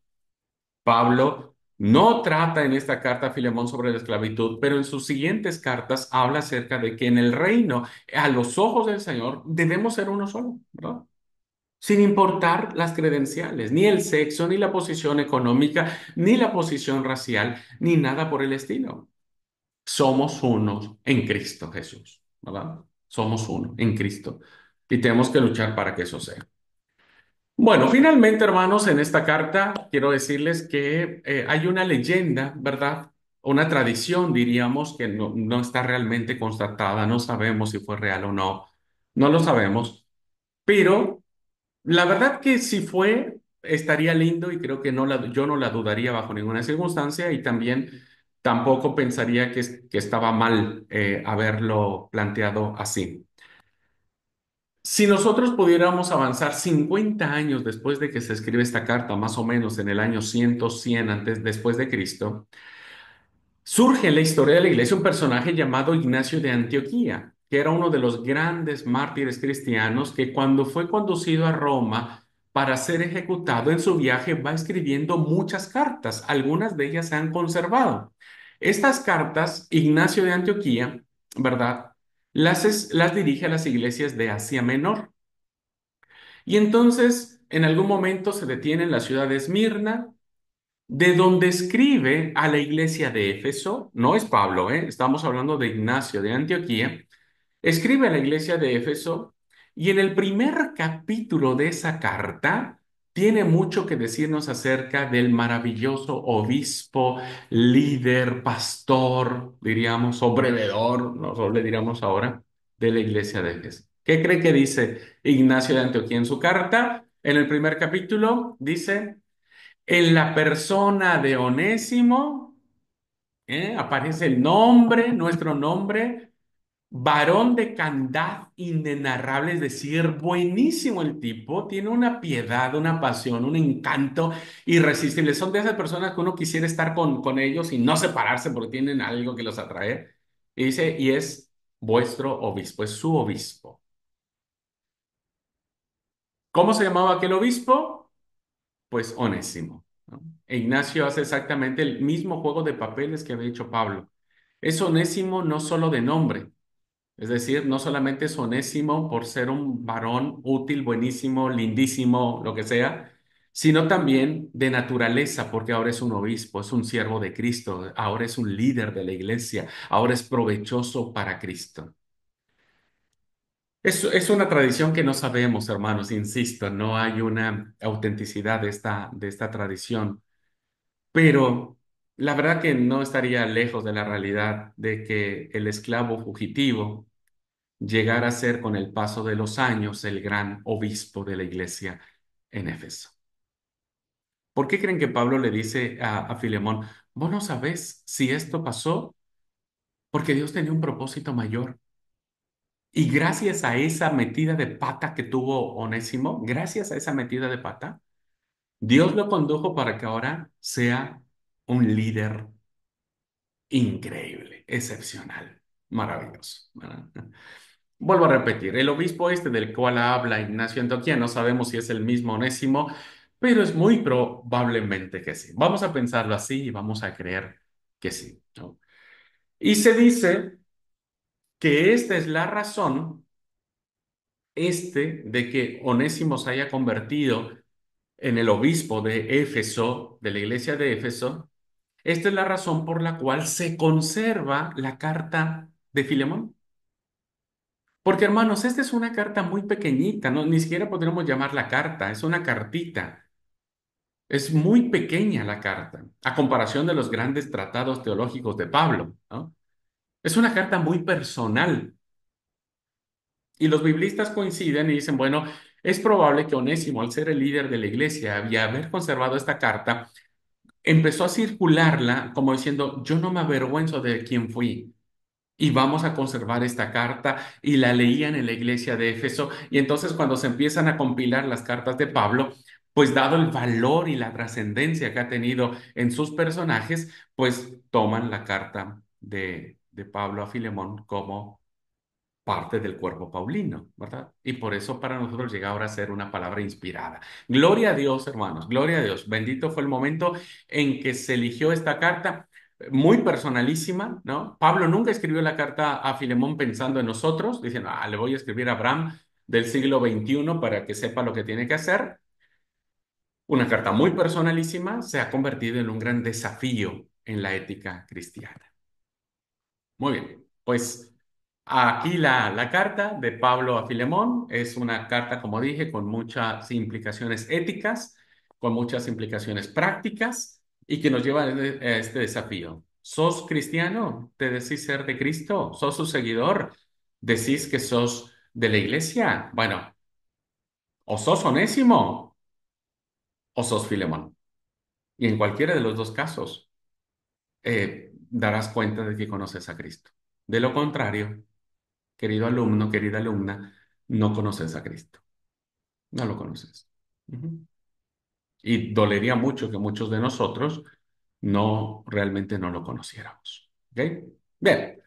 Pablo no trata en esta carta a Filemón sobre la esclavitud, pero en sus siguientes cartas habla acerca de que en el reino, a los ojos del Señor, debemos ser uno solo, ¿verdad? Sin importar las credenciales, ni el sexo, ni la posición económica, ni la posición racial, ni nada por el estilo. Somos unos en Cristo Jesús, ¿verdad? Somos uno en Cristo. Y tenemos que luchar para que eso sea. Bueno, finalmente, hermanos, en esta carta quiero decirles que hay una leyenda, ¿verdad? una tradición, diríamos, que no está realmente constatada, no sabemos si fue real o no, no lo sabemos, pero la verdad que si fue, estaría lindo y creo que yo no la dudaría bajo ninguna circunstancia y también tampoco pensaría que estaba mal haberlo planteado así. Si nosotros pudiéramos avanzar 50 años después de que se escribe esta carta, más o menos en el año 100 antes, después de Cristo, surge en la historia de la iglesia un personaje llamado Ignacio de Antioquía, que era uno de los grandes mártires cristianos que cuando fue conducido a Roma para ser ejecutado en su viaje va escribiendo muchas cartas, algunas de ellas se han conservado. Estas cartas, Ignacio de Antioquía, ¿verdad? Las dirige a las iglesias de Asia Menor. Y entonces, en algún momento se detiene en la ciudad de Esmirna, de donde escribe a la iglesia de Éfeso, no es Pablo, estamos hablando de Ignacio de Antioquía, escribe a la iglesia de Éfeso y en el primer capítulo de esa carta tiene mucho que decirnos acerca del maravilloso obispo, líder, pastor, diríamos, o brevedor, nosotros le diríamos ahora, de la iglesia de Éfeso. ¿Qué cree que dice Ignacio de Antioquía en su carta? En el primer capítulo dice, en la persona de Onésimo, aparece el nombre, nuestro nombre, varón de candad inenarrable, es decir, buenísimo el tipo, tiene una piedad, una pasión, un encanto irresistible. Son de esas personas que uno quisiera estar con ellos y no separarse porque tienen algo que los atrae. Y dice, y es vuestro obispo, es su obispo. ¿Cómo se llamaba aquel obispo? Pues Onésimo, ¿no? E Ignacio hace exactamente el mismo juego de papeles que había hecho Pablo. Es Onésimo no solo de nombre, es decir, no solamente es Onésimo por ser un varón útil, buenísimo, lindísimo, lo que sea, sino también de naturaleza, porque ahora es un obispo, es un siervo de Cristo, ahora es un líder de la iglesia, ahora es provechoso para Cristo. Es una tradición que no sabemos, hermanos, insisto, no hay una autenticidad de esta tradición. Pero la verdad que no estaría lejos de la realidad de que el esclavo fugitivo llegara a ser con el paso de los años el gran obispo de la iglesia en Éfeso. ¿Por qué creen que Pablo le dice a Filemón, vos no sabés si esto pasó? Porque Dios tenía un propósito mayor. Y gracias a esa metida de pata que tuvo Onésimo, gracias a esa metida de pata, Dios lo condujo para que ahora sea un líder increíble, excepcional, maravilloso, ¿verdad? Vuelvo a repetir, el obispo este del cual habla Ignacio Antioquía, no sabemos si es el mismo Onésimo, pero es muy probablemente que sí. Vamos a pensarlo así y vamos a creer que sí, ¿no? Y se dice que esta es la razón, de que Onésimo se haya convertido en el obispo de Éfeso, de la iglesia de Éfeso. Esta es la razón por la cual se conserva la carta de Filemón. Porque hermanos, esta es una carta muy pequeñita, ¿no? Ni siquiera podríamos llamarla carta, es una cartita. Es muy pequeña la carta, a comparación de los grandes tratados teológicos de Pablo, ¿no? Es una carta muy personal. Y los biblistas coinciden y dicen, bueno, es probable que Onésimo, al ser el líder de la iglesia y haber conservado esta carta, empezó a circularla como diciendo, yo no me avergüenzo de quién fui. Y vamos a conservar esta carta y la leían en la iglesia de Éfeso. Y entonces cuando se empiezan a compilar las cartas de Pablo, pues dado el valor y la trascendencia que ha tenido en sus personajes, pues toman la carta de Pablo a Filemón como parte del cuerpo paulino, ¿verdad? Y por eso para nosotros llega ahora a ser una palabra inspirada. Gloria a Dios, hermanos, gloria a Dios. Bendito fue el momento en que se eligió esta carta, muy personalísima, ¿no? Pablo nunca escribió la carta a Filemón pensando en nosotros, diciendo, le voy a escribir a Abraham del siglo XXI para que sepa lo que tiene que hacer. Una carta muy personalísima se ha convertido en un gran desafío en la ética cristiana. Muy bien, pues aquí la carta de Pablo a Filemón es una carta, como dije, con muchas implicaciones éticas, con muchas implicaciones prácticas y que nos lleva a este desafío. ¿Sos cristiano? ¿Te decís ser de Cristo? ¿Sos su seguidor? ¿Decís que sos de la iglesia? Bueno, o sos Onésimo o sos Filemón. Y en cualquiera de los dos casos, darás cuenta de que conoces a Cristo. De lo contrario, querido alumno, querida alumna, no conoces a Cristo. No lo conoces. Ujú. Y dolería mucho que muchos de nosotros no realmente no lo conociéramos. ¿Ok? Bien.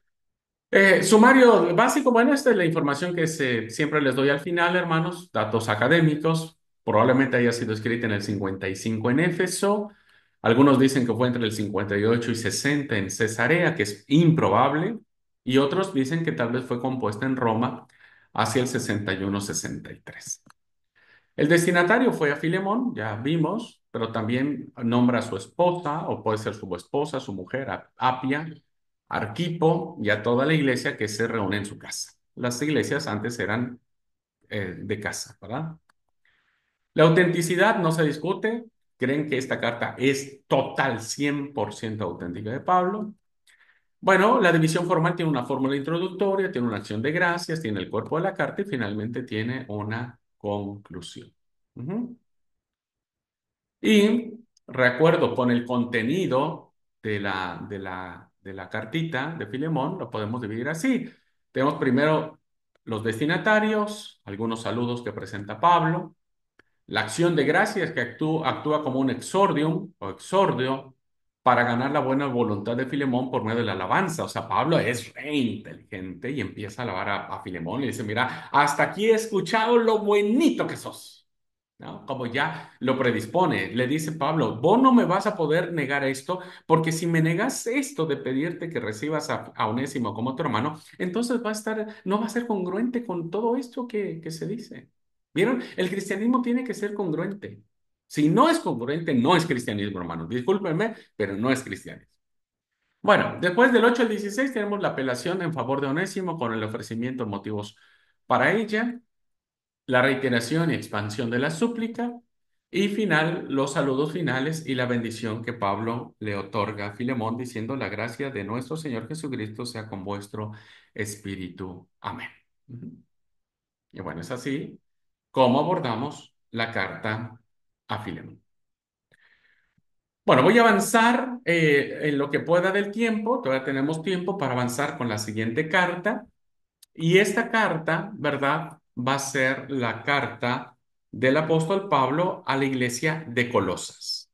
Sumario básico, bueno, esta es la información que siempre les doy al final, hermanos, datos académicos. Probablemente haya sido escrita en el 55 en Éfeso. Algunos dicen que fue entre el 58 y 60 en Cesarea, que es improbable. Y otros dicen que tal vez fue compuesta en Roma hacia el 61-63. El destinatario fue a Filemón, ya vimos, pero también nombra a su esposa, o puede ser su esposa, su mujer, Apia, Arquipo y a toda la iglesia que se reúne en su casa. Las iglesias antes eran de casa, ¿verdad? La autenticidad no se discute. Creen que esta carta es total, 100% auténtica de Pablo. Bueno, la división formal tiene una fórmula introductoria, tiene una acción de gracias, tiene el cuerpo de la carta y finalmente tiene una conclusión. Ujú. Y recuerdo con el contenido de la cartita de Filemón, lo podemos dividir así. Tenemos primero los destinatarios, algunos saludos que presenta Pablo, la acción de gracias que actúa como un exordium o exordio para ganar la buena voluntad de Filemón por medio de la alabanza. O sea, Pablo es re inteligente y empieza a alabar a Filemón y dice, mira, hasta aquí he escuchado lo buenito que sos. ¿No? Como ya lo predispone, le dice Pablo, vos no me vas a poder negar esto, porque si me negas esto de pedirte que recibas a Onésimo como tu hermano, entonces no va a ser congruente con todo esto que se dice. ¿Vieron? El cristianismo tiene que ser congruente. Si no es congruente, no es cristianismo, hermanos. Discúlpenme, pero no es cristianismo. Bueno, después del 8 al 16 tenemos la apelación en favor de Onésimo con el ofrecimiento de motivos para ella, la reiteración y expansión de la súplica y los saludos finales y la bendición que Pablo le otorga a Filemón diciendo la gracia de nuestro Señor Jesucristo sea con vuestro espíritu. Amén. Ujú. Y bueno, es así como abordamos la carta a Filemón. Bueno, voy a avanzar en lo que pueda del tiempo, todavía tenemos tiempo para avanzar con la siguiente carta. Y esta carta, ¿verdad? Va a ser la carta del apóstol Pablo a la iglesia de Colosas.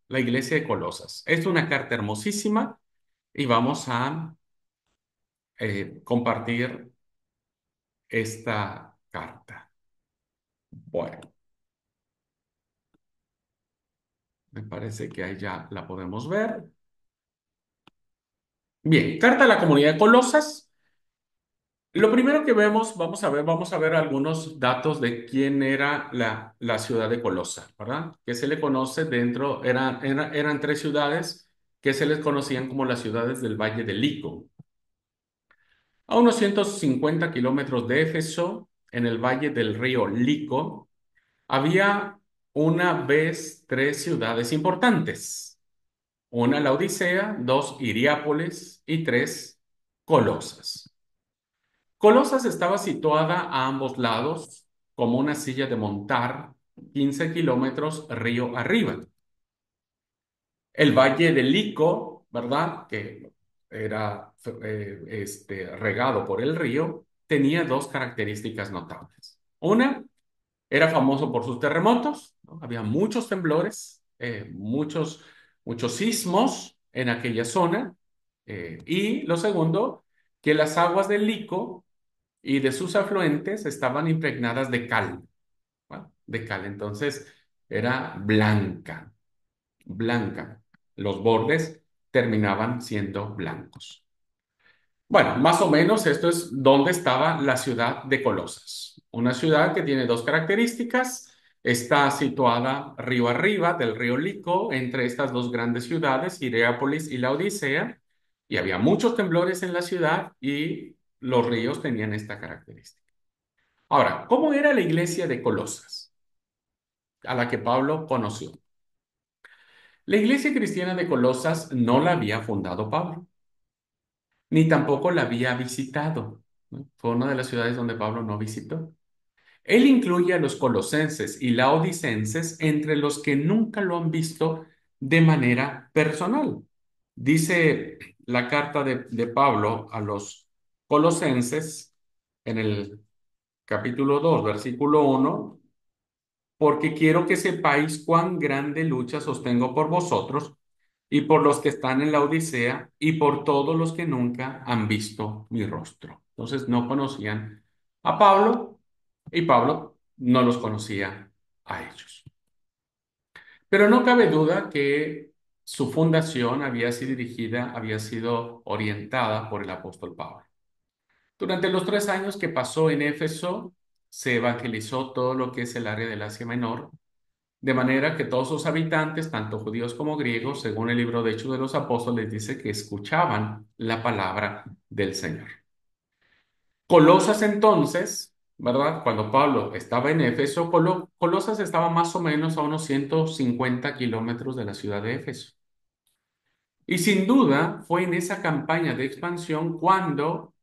La iglesia de Colosas. Es una carta hermosísima y vamos a compartir esta carta. Bueno, me parece que ahí ya la podemos ver. Bien, carta a la comunidad de Colosas. Lo primero que vemos, vamos a ver algunos datos de quién era la ciudad de Colosa, ¿verdad? Que se le conoce eran tres ciudades que se les conocían como las ciudades del Valle del Lico. A unos 150 kilómetros de Éfeso, en el valle del río Lico, había una vez tres ciudades importantes. Una, la Odisea, dos, Hiriápolis y tres, Colosas. Colosas estaba situada a ambos lados, como una silla de montar, 15 kilómetros río arriba. El valle del Lico, ¿verdad? Que era regado por el río, tenía dos características notables. Una, era famoso por sus terremotos, ¿no? Había muchos temblores, muchos sismos en aquella zona. Y lo segundo, que las aguas del Lico y de sus afluentes estaban impregnadas de cal, ¿va? De cal. Entonces era blanca, blanca. Los bordes terminaban siendo blancos. Bueno, más o menos esto es donde estaba la ciudad de Colosas. Una ciudad que tiene dos características. Está situada río arriba del río Lico, entre estas dos grandes ciudades, Hierápolis y la Odisea, y había muchos temblores en la ciudad y los ríos tenían esta característica. Ahora, ¿cómo era la iglesia de Colosas a la que Pablo conoció? La iglesia cristiana de Colosas no la había fundado Pablo, ni tampoco la había visitado, ¿no? Fue una de las ciudades donde Pablo no visitó. Él incluye a los colosenses y laodicenses entre los que nunca lo han visto de manera personal. Dice la carta de Pablo a los colosenses en el capítulo 2 versículo 1: porque quiero que sepáis cuán grande lucha sostengo por vosotros y por los que están en la Odisea y por todos los que nunca han visto mi rostro. Entonces no conocían a Pablo y Pablo no los conocía a ellos. Pero no cabe duda que su fundación había sido dirigida, había sido orientada por el apóstol Pablo. Durante los 3 años que pasó en Éfeso, se evangelizó todo lo que es el área del Asia Menor, de manera que todos sus habitantes, tanto judíos como griegos, según el libro de Hechos de los Apóstoles, dice que escuchaban la palabra del Señor. Colosas entonces, ¿verdad? Cuando Pablo estaba en Éfeso, Colosas estaba más o menos a unos 150 kilómetros de la ciudad de Éfeso. Y sin duda fue en esa campaña de expansión cuando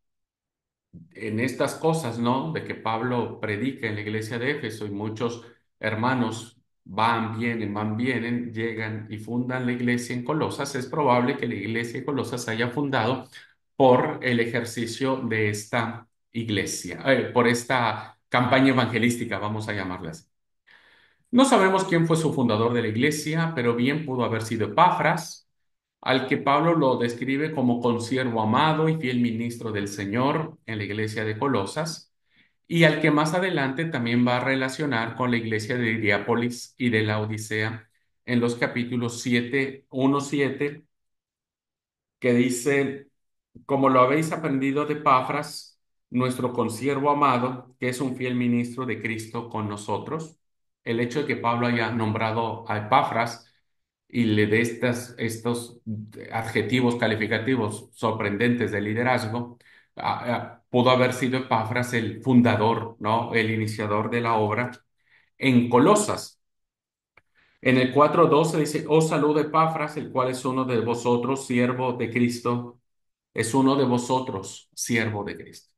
en estas cosas, ¿no? De que Pablo predica en la iglesia de Éfeso y muchos hermanos van, vienen, llegan y fundan la iglesia en Colosas, es probable que la iglesia de Colosas se haya fundado por el ejercicio de esta iglesia, por esta campaña evangelística, vamos a llamarla así. No sabemos quién fue su fundador de la iglesia, pero bien pudo haber sido Epafras, al que Pablo lo describe como consiervo amado y fiel ministro del Señor en la iglesia de Colosas, y al que más adelante también va a relacionar con la iglesia de Hierápolis y de la Odisea en los capítulos 7, 1, 7, que dice: como lo habéis aprendido de Epafras, nuestro consiervo amado, que es un fiel ministro de Cristo con nosotros. El hecho de que Pablo haya nombrado a Epafras y le dé estos adjetivos calificativos sorprendentes de liderazgo, pudo haber sido Epafras el fundador, ¿no? El iniciador de la obra en Colosas. En el 4:12 dice: os saluda Epafras, el cual es uno de vosotros, siervo de Cristo, es uno de vosotros, siervo de Cristo.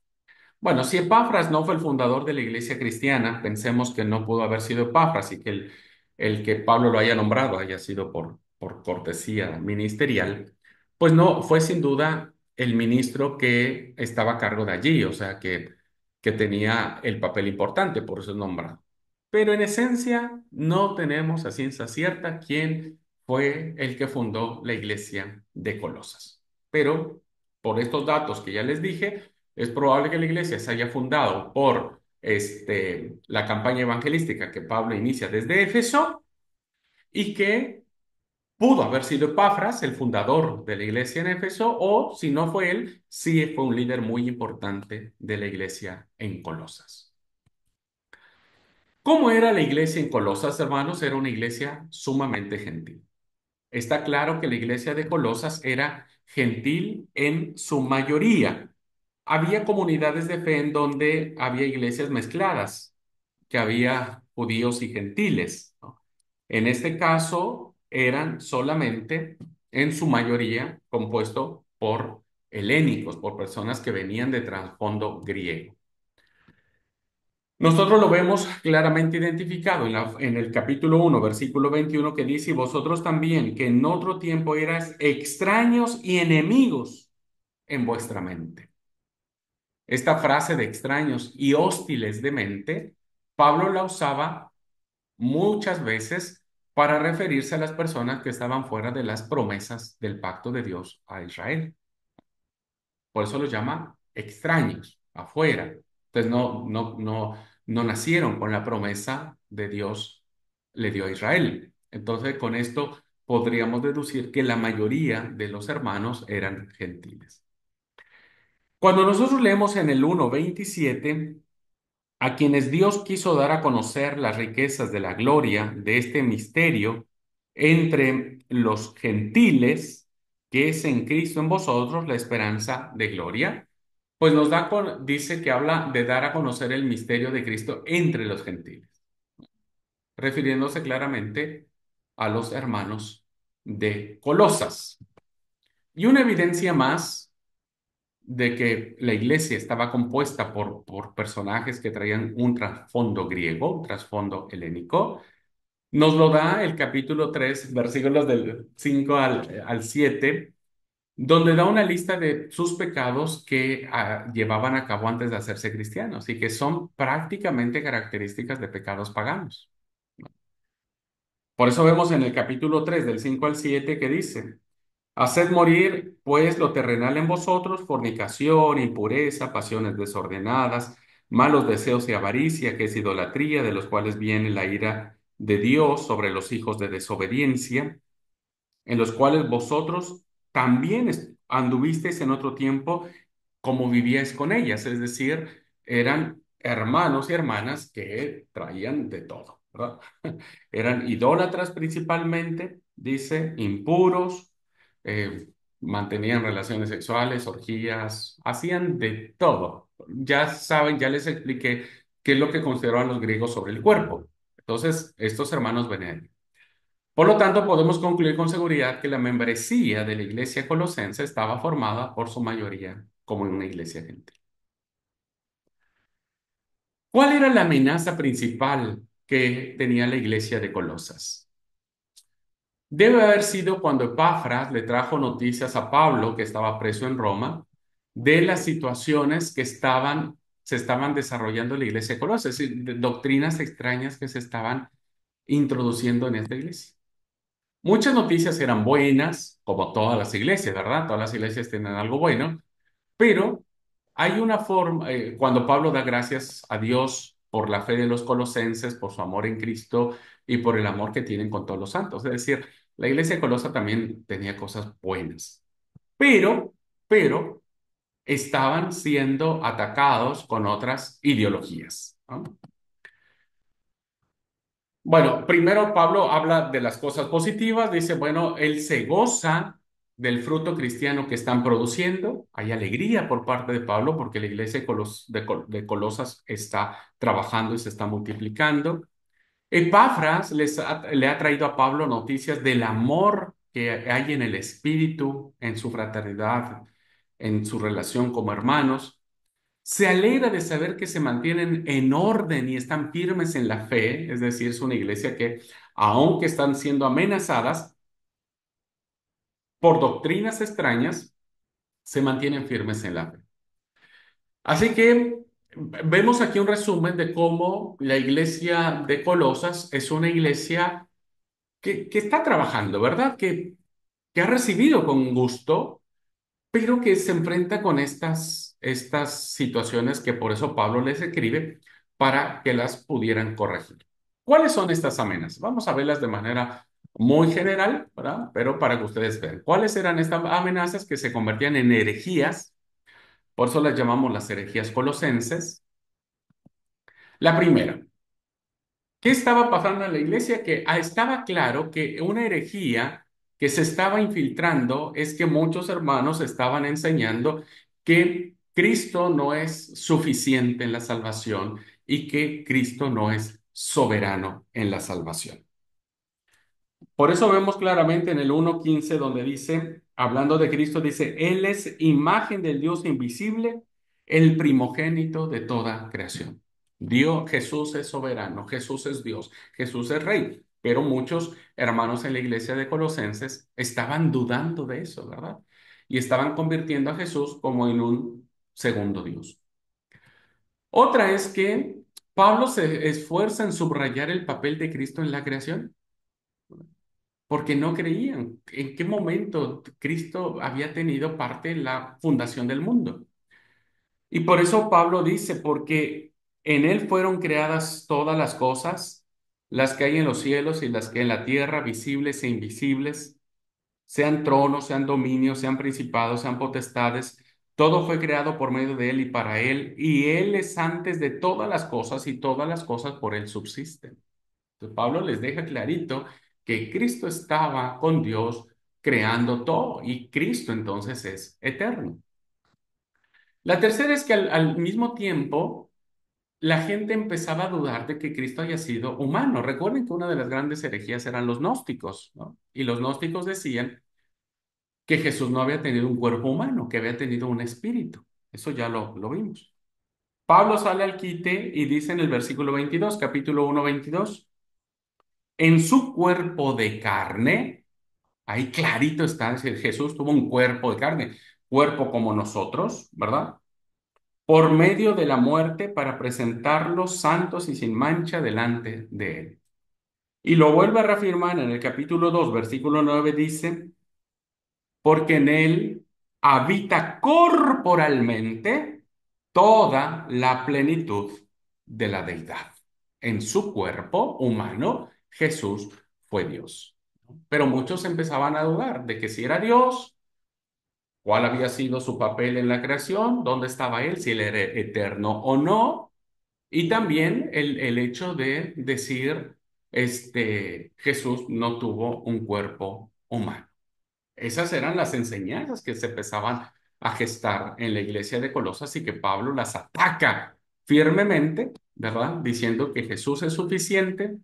Bueno, si Epafras no fue el fundador de la iglesia cristiana, pensemos que no pudo haber sido Epafras y que el que Pablo lo haya nombrado haya sido por cortesía ministerial, pues no, fue sin duda el ministro que estaba a cargo de allí, o sea, que tenía el papel importante, por eso es nombrado. Pero en esencia no tenemos a ciencia cierta quién fue el que fundó la iglesia de Colosas. Pero por estos datos que ya les dije, es probable que la iglesia se haya fundado por la campaña evangelística que Pablo inicia desde Éfeso y que pudo haber sido Epafras, el fundador de la iglesia en Éfeso, o si no fue él, sí fue un líder muy importante de la iglesia en Colosas. ¿Cómo era la iglesia en Colosas, hermanos? Era una iglesia sumamente gentil. Está claro que la iglesia de Colosas era gentil en su mayoría. Había comunidades de fe en donde había iglesias mezcladas, que había judíos y gentiles, ¿no? En este caso, eran solamente, en su mayoría, compuesto por helénicos, por personas que venían de trasfondo griego. Nosotros lo vemos claramente identificado en el capítulo 1, versículo 21, que dice: y vosotros también, que en otro tiempo eras extraños y enemigos en vuestra mente. Esta frase de extraños y hostiles de mente, Pablo la usaba muchas veces para referirse a las personas que estaban fuera de las promesas del pacto de Dios a Israel. Por eso los llama extraños, afuera. Entonces no nacieron con la promesa de Dios le dio a Israel. Entonces con esto podríamos deducir que la mayoría de los hermanos eran gentiles. Cuando nosotros leemos en el 1:27, a quienes Dios quiso dar a conocer las riquezas de la gloria de este misterio entre los gentiles, que es en Cristo en vosotros la esperanza de gloria, pues dice que habla de dar a conocer el misterio de Cristo entre los gentiles, refiriéndose claramente a los hermanos de Colosas. Y una evidencia más de que la iglesia estaba compuesta por personajes que traían un trasfondo griego, un trasfondo helénico, nos lo da el capítulo 3 versículos del 5 al 7, donde da una lista de sus pecados que llevaban a cabo antes de hacerse cristianos y que son prácticamente características de pecados paganos. Por eso vemos en el capítulo 3 del 5 al 7 que dice: haced morir, pues, lo terrenal en vosotros, fornicación, impureza, pasiones desordenadas, malos deseos y avaricia, que es idolatría, de los cuales viene la ira de Dios sobre los hijos de desobediencia, en los cuales vosotros también anduvisteis en otro tiempo como vivíais con ellas, es decir, eran hermanos y hermanas que traían de todo, ¿verdad? Eran idólatras principalmente, dice, impuros, eh, mantenían relaciones sexuales, orgías, hacían de todo. Ya saben, ya les expliqué qué es lo que consideraban los griegos sobre el cuerpo. Entonces, estos hermanos venían. Por lo tanto, podemos concluir con seguridad que la membresía de la iglesia colosense estaba formada por su mayoría como una iglesia gentil. ¿Cuál era la amenaza principal que tenía la iglesia de Colosas? Debe haber sido cuando Epafras le trajo noticias a Pablo, que estaba preso en Roma, de las situaciones que se estaban desarrollando en la iglesia de Colosas, es decir, de doctrinas extrañas que se estaban introduciendo en esta iglesia. Muchas noticias eran buenas, como todas las iglesias, ¿verdad? Todas las iglesias tienen algo bueno, pero hay una forma, cuando Pablo da gracias a Dios por la fe de los colosenses, por su amor en Cristo y por el amor que tienen con todos los santos. Es decir, la iglesia de Colosa también tenía cosas buenas, pero, pero estaban siendo atacados con otras ideologías, ¿no? Bueno, primero Pablo habla de las cosas positivas, dice, bueno, él se goza del fruto cristiano que están produciendo, hay alegría por parte de Pablo porque la iglesia de Colosas está trabajando y se está multiplicando. Epafras le ha traído a Pablo noticias del amor que hay en el espíritu, en su fraternidad, en su relación como hermanos. Se alegra de saber que se mantienen en orden y están firmes en la fe, es decir, es una iglesia que, aunque están siendo amenazadas por doctrinas extrañas, se mantienen firmes en la fe. Así que vemos aquí un resumen de cómo la iglesia de Colosas es una iglesia que está trabajando, ¿verdad? Que ha recibido con gusto, pero que se enfrenta con estas situaciones que por eso Pablo les escribe para que las pudieran corregir. ¿Cuáles son estas amenazas? Vamos a verlas de manera muy general, ¿verdad? Pero para que ustedes vean. ¿Cuáles eran estas amenazas que se convertían en herejías? Por eso las llamamos las herejías colosenses. La primera, ¿qué estaba pasando en la iglesia? Que estaba claro que una herejía que se estaba infiltrando es que muchos hermanos estaban enseñando que Cristo no es suficiente en la salvación y que Cristo no es soberano en la salvación. Por eso vemos claramente en el 1:15 donde dice, hablando de Cristo, dice, Él es imagen del Dios invisible, el primogénito de toda creación. Dios, Jesús es soberano, Jesús es Dios, Jesús es Rey. Pero muchos hermanos en la iglesia de Colosenses estaban dudando de eso, ¿verdad? Y estaban convirtiendo a Jesús como en un segundo Dios. Otra es que Pablo se esfuerza en subrayar el papel de Cristo en la creación porque no creían en qué momento Cristo había tenido parte en la fundación del mundo. Y por eso Pablo dice, porque en Él fueron creadas todas las cosas, las que hay en los cielos y las que en la tierra, visibles e invisibles, sean tronos, sean dominios, sean principados, sean potestades. Todo fue creado por medio de Él y para Él, y Él es antes de todas las cosas y todas las cosas por Él subsisten. Entonces, Pablo les deja clarito que Cristo estaba con Dios creando todo y Cristo entonces es eterno. La tercera es que al mismo tiempo la gente empezaba a dudar de que Cristo haya sido humano. Recuerden que una de las grandes herejías eran los gnósticos, ¿no? Y los gnósticos decían que Jesús no había tenido un cuerpo humano, que había tenido un espíritu. Eso ya lo vimos. Pablo sale al quite y dice en el versículo 22, capítulo 1, 22, en su cuerpo de carne, ahí clarito está, dice, Jesús tuvo un cuerpo de carne, cuerpo como nosotros, ¿verdad? Por medio de la muerte para presentarlos santos y sin mancha delante de él. Y lo vuelve a reafirmar en el capítulo 2 versículo 9 dice, porque en él habita corporalmente toda la plenitud de la deidad. En su cuerpo humano, Jesús fue Dios. Pero muchos empezaban a dudar de que si era Dios, cuál había sido su papel en la creación, dónde estaba él, si él era eterno o no. Y también el hecho de decir, Jesús no tuvo un cuerpo humano. Esas eran las enseñanzas que se empezaban a gestar en la iglesia de Colosas y que Pablo las ataca firmemente, ¿verdad? Diciendo que Jesús es suficiente,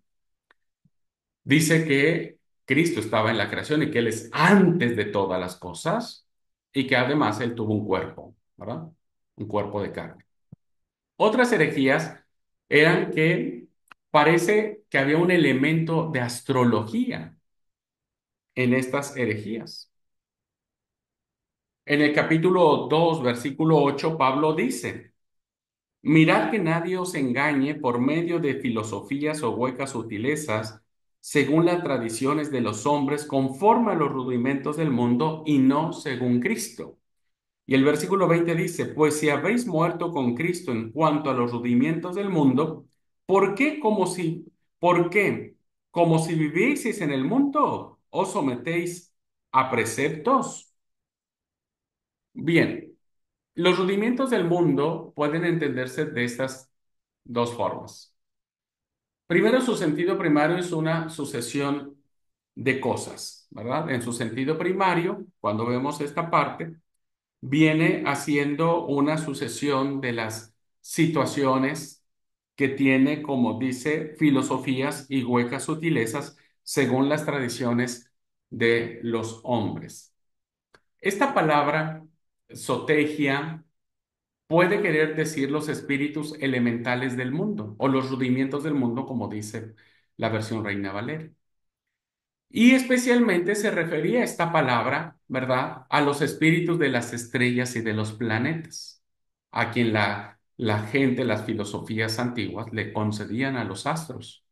dice que Cristo estaba en la creación y que Él es antes de todas las cosas y que además Él tuvo un cuerpo, ¿verdad? Un cuerpo de carne. Otras herejías eran que parece que había un elemento de astrología en estas herejías. En el capítulo 2 versículo 8 Pablo dice, mirad que nadie os engañe por medio de filosofías o huecas sutilezas, según las tradiciones de los hombres, conforme a los rudimentos del mundo y no según Cristo. Y el versículo 20 dice, pues si habéis muerto con Cristo en cuanto a los rudimentos del mundo, ¿por qué por qué, como si vivieseis en el mundo, os sometéis a preceptos? Bien, los rudimentos del mundo pueden entenderse de estas dos formas. Primero, su sentido primario es una sucesión de cosas, ¿verdad? En su sentido primario, cuando vemos esta parte, viene haciendo una sucesión de las situaciones que tiene, como dice, filosofías y huecas sutilezas según las tradiciones de los hombres. Esta palabra, sotegia, puede querer decir los espíritus elementales del mundo o los rudimientos del mundo, como dice la versión Reina Valera. Y especialmente se refería esta palabra, ¿verdad?, a los espíritus de las estrellas y de los planetas, a quien la gente, las filosofías antiguas le concedían a los astros.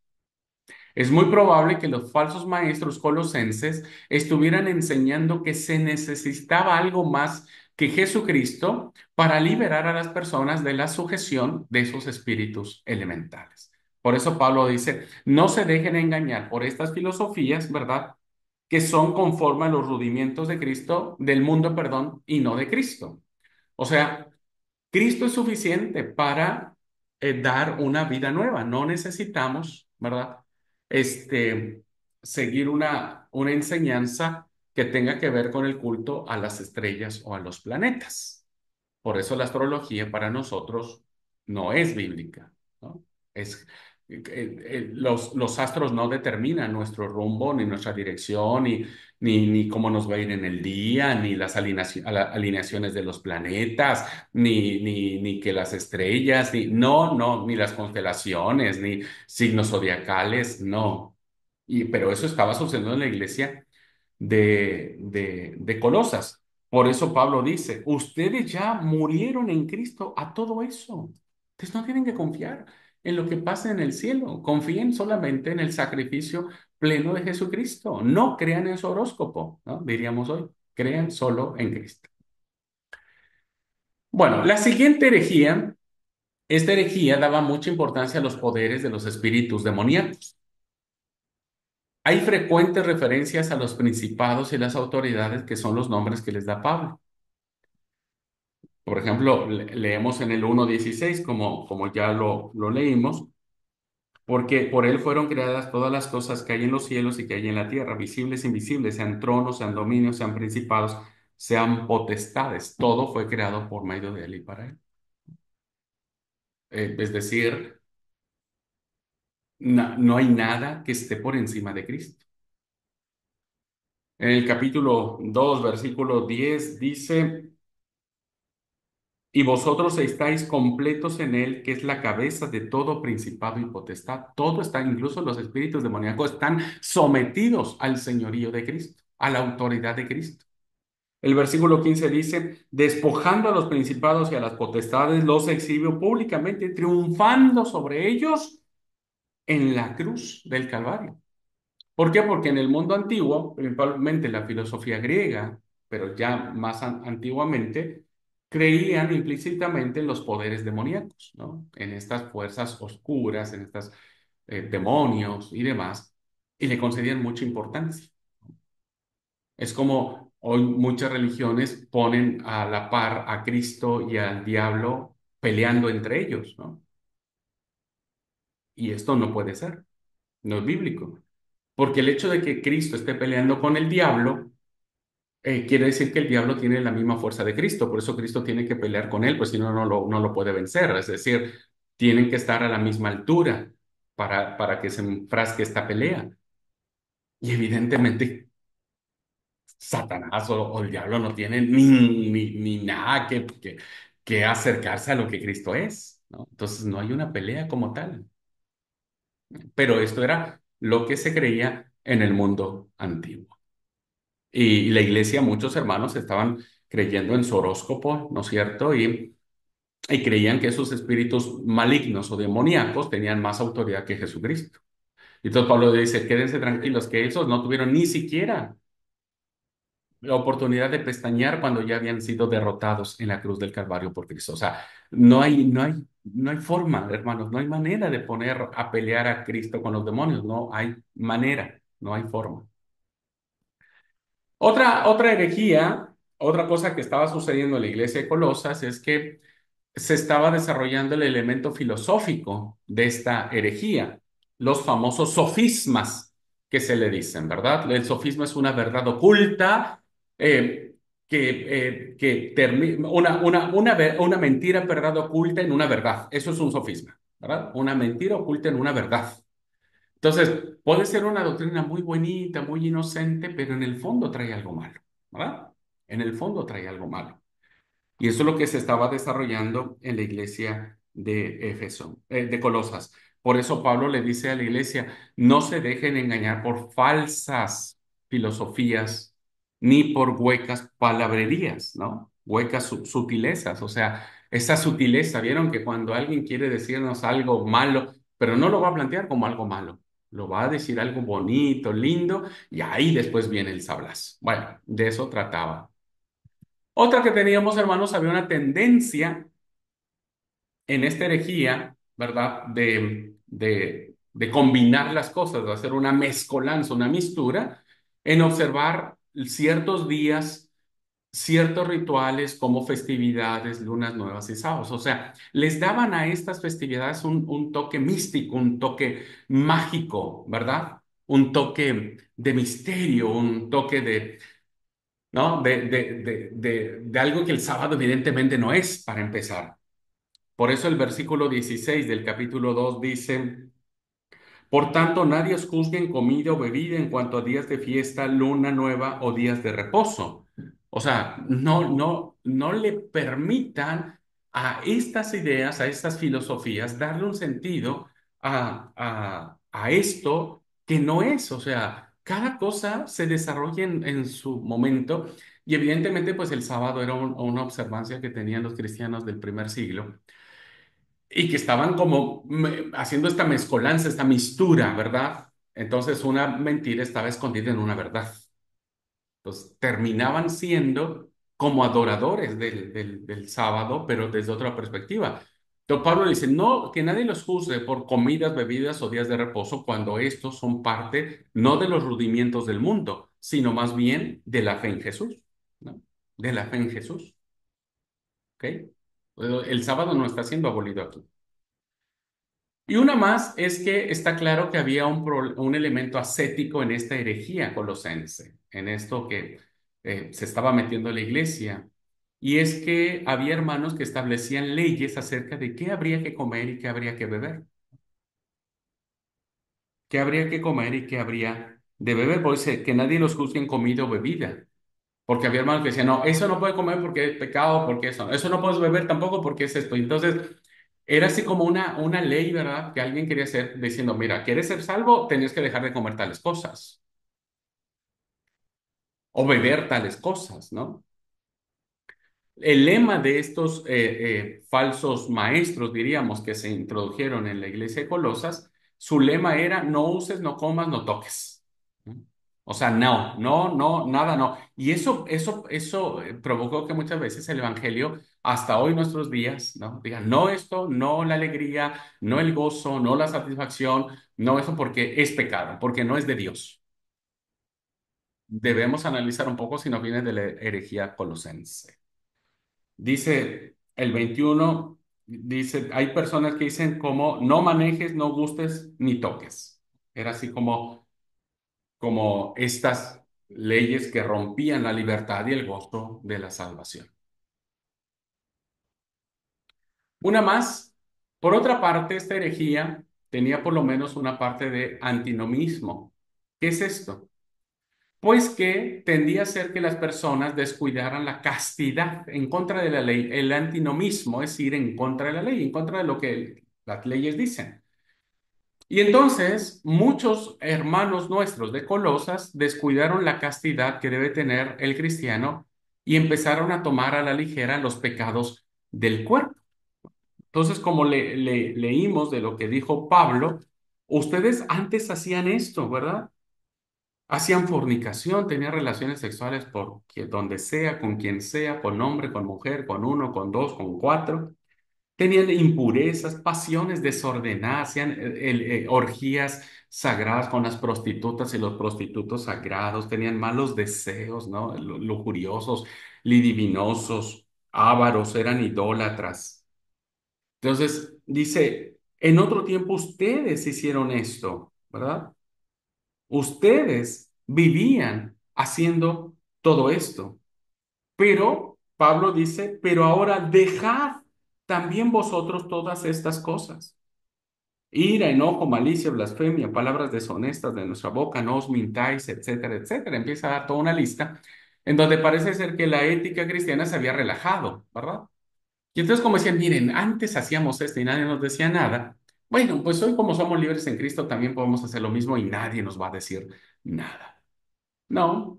Es muy probable que los falsos maestros colosenses estuvieran enseñando que se necesitaba algo más que Jesucristo para liberar a las personas de la sujeción de esos espíritus elementales. Por eso Pablo dice, no se dejen engañar por estas filosofías, ¿verdad? Que son conforme a los rudimientos de Cristo, del mundo, perdón, y no de Cristo. O sea, Cristo es suficiente para dar una vida nueva. No necesitamos, ¿verdad? Este, seguir una enseñanza que tenga que ver con el culto a las estrellas o a los planetas. Por eso la astrología para nosotros no es bíblica, ¿no? Es, los astros no determinan nuestro rumbo, ni nuestra dirección, ni cómo nos va a ir en el día, ni las alineaciones de los planetas, ni que las estrellas, ni las constelaciones, ni signos zodiacales, no. Pero eso estaba sucediendo en la iglesia de Colosas. Por eso Pablo dice, ustedes ya murieron en Cristo a todo eso. Ustedes no tienen que confiar en lo que pasa en el cielo. Confíen solamente en el sacrificio pleno de Jesucristo. No crean en su horóscopo, ¿no? Diríamos hoy. Crean solo en Cristo. Bueno, la siguiente herejía, esta herejía daba mucha importancia a los poderes de los espíritus demoníacos. Hay frecuentes referencias a los principados y las autoridades que son los nombres que les da Pablo. Por ejemplo, leemos en el 1:16, como ya lo leímos, porque por él fueron creadas todas las cosas que hay en los cielos y que hay en la tierra, visibles e invisibles, sean tronos, sean dominios, sean principados, sean potestades. Todo fue creado por medio de él y para él. Es decir, no hay nada que esté por encima de Cristo. En el capítulo 2 versículo 10 dice, y vosotros estáis completos en él, que es la cabeza de todo principado y potestad. Todo está, incluso los espíritus demoníacos, están sometidos al señorío de Cristo, a la autoridad de Cristo. El versículo 15 dice, despojando a los principados y a las potestades, los exhibió públicamente, triunfando sobre ellos en la cruz del Calvario. ¿Por qué? Porque en el mundo antiguo, principalmente la filosofía griega, pero ya más antiguamente, creían implícitamente en los poderes demoníacos, ¿no? En estas fuerzas oscuras, en estos demonios y demás, y le concedían mucha importancia. Es como hoy muchas religiones ponen a la par a Cristo y al diablo peleando entre ellos, ¿no? Y esto no puede ser, no es bíblico. Porque el hecho de que Cristo esté peleando con el diablo quiere decir que el diablo tiene la misma fuerza de Cristo, por eso Cristo tiene que pelear con él, pues si no, no lo puede vencer. Es decir, tienen que estar a la misma altura para que se enfrasque esta pelea. Y evidentemente, Satanás o el diablo no tienen ni nada que acercarse a lo que Cristo es, ¿no? Entonces, no hay una pelea como tal. Pero esto era lo que se creía en el mundo antiguo. Y la iglesia, muchos hermanos estaban creyendo en su horóscopo, ¿no es cierto? Y creían que esos espíritus malignos o demoníacos tenían más autoridad que Jesucristo. Y entonces Pablo dice, quédense tranquilos, que esos no tuvieron ni siquiera la oportunidad de pestañear cuando ya habían sido derrotados en la cruz del Calvario por Cristo. O sea, no hay forma, hermanos, no hay manera de poner a pelear a Cristo con los demonios, no hay manera, no hay forma. Otra herejía, otra cosa que estaba sucediendo en la iglesia de Colosas es que se estaba desarrollando el elemento filosófico de esta herejía, los famosos sofismas que se le dicen, ¿verdad? El sofisma es una verdad oculta, una mentira, verdad oculta en una verdad. Eso es un sofisma, ¿verdad? Una mentira oculta en una verdad. Entonces, puede ser una doctrina muy bonita, muy inocente, pero en el fondo trae algo malo, ¿verdad? En el fondo trae algo malo. Y eso es lo que se estaba desarrollando en la iglesia de Éfeso, de Colosas. Por eso Pablo le dice a la iglesia, no se dejen engañar por falsas filosofías ni por huecas palabrerías, ¿no? Huecas sutilezas, o sea, esa sutileza, vieron que cuando alguien quiere decirnos algo malo, pero no lo va a plantear como algo malo, lo va a decir algo bonito, lindo, y ahí después viene el sablazo. Bueno, de eso trataba. Otra que teníamos, hermanos, había una tendencia en esta herejía, ¿verdad? De combinar las cosas, de hacer una mezcolanza, una mistura, en observar ciertos días, ciertos rituales como festividades, lunas nuevas y sábados. O sea, les daban a estas festividades un toque místico, un toque mágico, ¿verdad? Un toque de misterio, un toque de, ¿no? De algo que el sábado evidentemente no es, para empezar. Por eso el versículo 16 del capítulo 2 dice, por tanto, nadie os juzgue en comida o bebida en cuanto a días de fiesta, luna nueva o días de reposo. O sea, no le permitan a estas ideas, a estas filosofías, darle un sentido a esto que no es. O sea, cada cosa se desarrolla en su momento y evidentemente pues el sábado era una observancia que tenían los cristianos del primer siglo y que estaban como haciendo esta mezcolanza, esta mistura, ¿verdad? Entonces una mentira estaba escondida en una verdad. Entonces terminaban siendo como adoradores del sábado, pero desde otra perspectiva. Entonces Pablo dice, no, que nadie los juzgue por comidas, bebidas o días de reposo cuando estos son parte no de los rudimientos del mundo, sino más bien de la fe en Jesús, ¿no? De la fe en Jesús, ¿ok? El sábado no está siendo abolido aquí. Y una más es que está claro que había un elemento ascético en esta herejía colosense, en esto que se estaba metiendo la iglesia. Y es que había hermanos que establecían leyes acerca de qué habría que comer y qué habría que beber, qué habría que comer y qué habría de beber, por eso que nadie los juzgue en comida o bebida. Porque había hermanos que decían, no, eso no puede comer porque es pecado, porque eso no puedes beber tampoco porque es esto. Entonces, era así como una ley, ¿verdad? Que alguien quería hacer diciendo, mira, ¿quieres ser salvo? Tenías que dejar de comer tales cosas o beber tales cosas, ¿no? El lema de estos falsos maestros, diríamos, que se introdujeron en la iglesia de Colosas, su lema era no uses, no comas, no toques. ¿No? O sea, no, no, no, nada, no. Y eso provocó que muchas veces el evangelio, hasta hoy nuestros días, ¿no? Digan, no esto, no la alegría, no el gozo, no la satisfacción, no eso porque es pecado, porque no es de Dios. Debemos analizar un poco si no viene de la herejía colosense. Dice el 21, dice, hay personas que dicen como no manejes, no gustes ni toques. Era así como estas leyes que rompían la libertad y el gozo de la salvación. Una más, por otra parte, esta herejía tenía por lo menos una parte de antinomismo. ¿Qué es esto? Pues que tendía a ser que las personas descuidaran la castidad en contra de la ley, el antinomismo, es ir en contra de la ley, en contra de lo que las leyes dicen. Y entonces muchos hermanos nuestros de Colosas descuidaron la castidad que debe tener el cristiano y empezaron a tomar a la ligera los pecados del cuerpo. Entonces, como leímos de lo que dijo Pablo, ustedes antes hacían esto, ¿verdad? Hacían fornicación, tenían relaciones sexuales donde sea, con quien sea, con hombre, con mujer, con uno, con dos, con cuatro. Tenían impurezas, pasiones desordenadas, hacían orgías sagradas con las prostitutas y los prostitutos sagrados. Tenían malos deseos, ¿no? Lujuriosos, lidivinosos, ávaros, eran idólatras. Entonces, dice, en otro tiempo ustedes hicieron esto, ¿verdad? Ustedes vivían haciendo todo esto, pero Pablo dice, pero ahora dejad también vosotros todas estas cosas. Ira, enojo, malicia, blasfemia, palabras deshonestas de nuestra boca, no os mintáis, etcétera, etcétera. Empieza a dar toda una lista en donde parece ser que la ética cristiana se había relajado, ¿verdad? Y entonces como decían, miren, antes hacíamos esto y nadie nos decía nada. Bueno, pues hoy como somos libres en Cristo también podemos hacer lo mismo y nadie nos va a decir nada. No,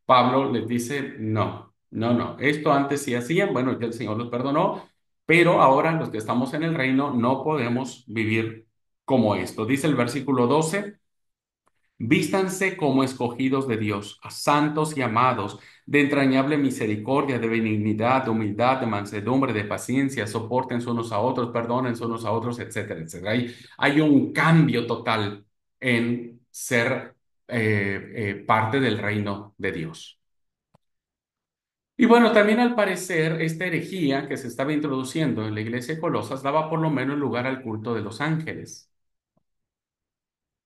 Pablo les dice, no, no, no, esto antes sí hacían, bueno, ya el Señor los perdonó, pero ahora los que estamos en el reino no podemos vivir como esto. Dice el versículo 12. Vístanse como escogidos de Dios, a santos y amados, de entrañable misericordia, de benignidad, de humildad, de mansedumbre, de paciencia, soporten unos a otros, perdonen unos a otros, etcétera, etcétera. Hay un cambio total en ser parte del reino de Dios. Y bueno, también al parecer esta herejía que se estaba introduciendo en la iglesia de Colosas daba por lo menos lugar al culto de los ángeles.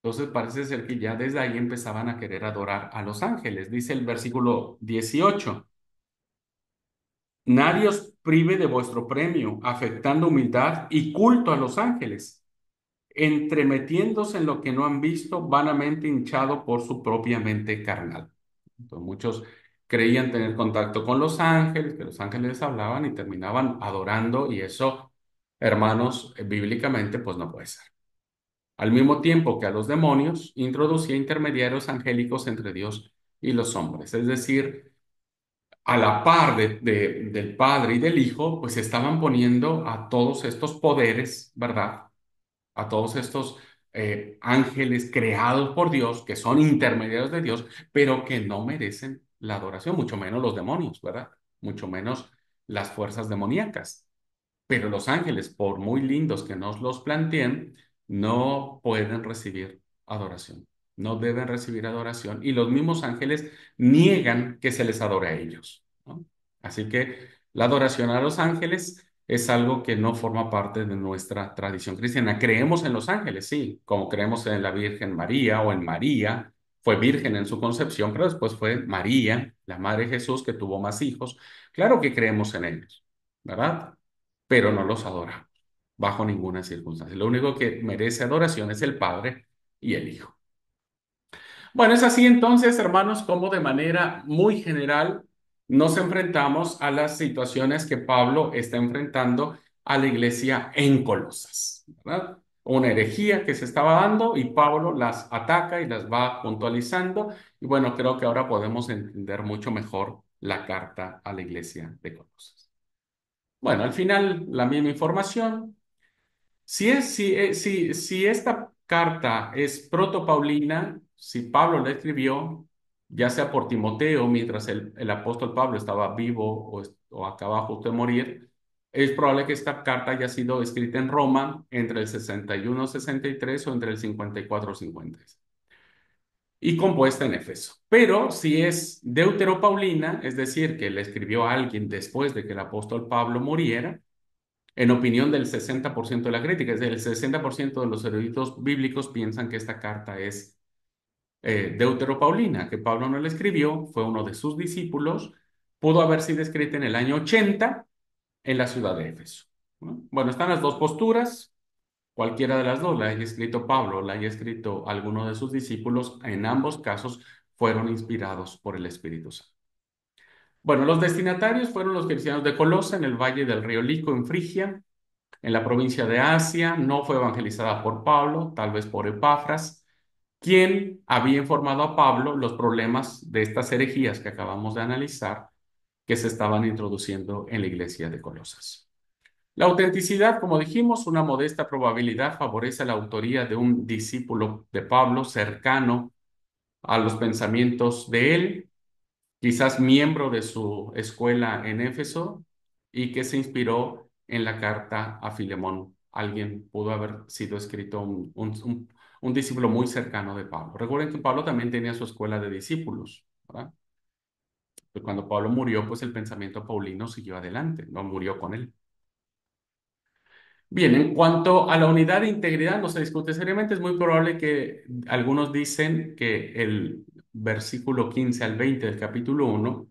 Entonces parece ser que ya desde ahí empezaban a querer adorar a los ángeles. Dice el versículo 18, nadie os prive de vuestro premio, afectando humildad y culto a los ángeles, entremetiéndose en lo que no han visto, vanamente hinchado por su propia mente carnal. Entonces, muchos creían tener contacto con los ángeles, que los ángeles les hablaban y terminaban adorando y eso, hermanos, bíblicamente, pues no puede ser. Al mismo tiempo que a los demonios, introducía intermediarios angélicos entre Dios y los hombres. Es decir, a la par del Padre y del Hijo, pues estaban poniendo a todos estos poderes, ¿verdad? A todos estos ángeles creados por Dios, que son intermediarios de Dios, pero que no merecen la adoración, mucho menos los demonios, ¿verdad? Mucho menos las fuerzas demoníacas. Pero los ángeles, por muy lindos que nos los planteen, no pueden recibir adoración. No deben recibir adoración. Y los mismos ángeles niegan que se les adore a ellos, ¿no? Así que la adoración a los ángeles es algo que no forma parte de nuestra tradición cristiana. Creemos en los ángeles, sí, como creemos en la Virgen María o en María, fue virgen en su concepción, pero después fue María, la madre de Jesús, que tuvo más hijos. Claro que creemos en ellos, ¿verdad? Pero no los adoramos bajo ninguna circunstancia. Lo único que merece adoración es el Padre y el Hijo. Bueno, es así entonces, hermanos, como de manera muy general nos enfrentamos a las situaciones que Pablo está enfrentando a la iglesia en Colosas, ¿verdad? Una herejía que se estaba dando y Pablo las ataca y las va puntualizando. Y bueno, creo que ahora podemos entender mucho mejor la carta a la iglesia de Colosas. Bueno, al final la misma información. Si esta carta es protopaulina, si Pablo la escribió, ya sea por Timoteo, mientras el apóstol Pablo estaba vivo o acababa justo de morir, es probable que esta carta haya sido escrita en Roma entre el 61-63 o entre el 54-56 y compuesta en Éfeso. Pero si es deuteropaulina, es decir, que la escribió a alguien después de que el apóstol Pablo muriera, en opinión del 60% de la crítica, es decir, el 60% de los eruditos bíblicos piensan que esta carta es deuteropaulina, que Pablo no la escribió, fue uno de sus discípulos, pudo haber sido escrita en el año 80 en la ciudad de Éfeso, ¿no? Bueno, están las dos posturas, cualquiera de las dos, la haya escrito Pablo, la haya escrito alguno de sus discípulos, en ambos casos fueron inspirados por el Espíritu Santo. Bueno, los destinatarios fueron los cristianos de Colosa, en el valle del río Lico, en Frigia, en la provincia de Asia. No fue evangelizada por Pablo, tal vez por Epafras, quien había informado a Pablo los problemas de estas herejías que acabamos de analizar, que se estaban introduciendo en la iglesia de Colosas. La autenticidad, como dijimos, una modesta probabilidad favorece la autoría de un discípulo de Pablo cercano a los pensamientos de él, quizás miembro de su escuela en Éfeso, y que se inspiró en la carta a Filemón. Alguien pudo haber sido escrito un discípulo muy cercano de Pablo. Recuerden que Pablo también tenía su escuela de discípulos, ¿verdad? Pues cuando Pablo murió, pues el pensamiento paulino siguió adelante, no murió con él. Bien, en cuanto a la unidad de integridad, no se discute seriamente. Es muy probable que algunos dicen que el versículo 15 al 20 del capítulo 1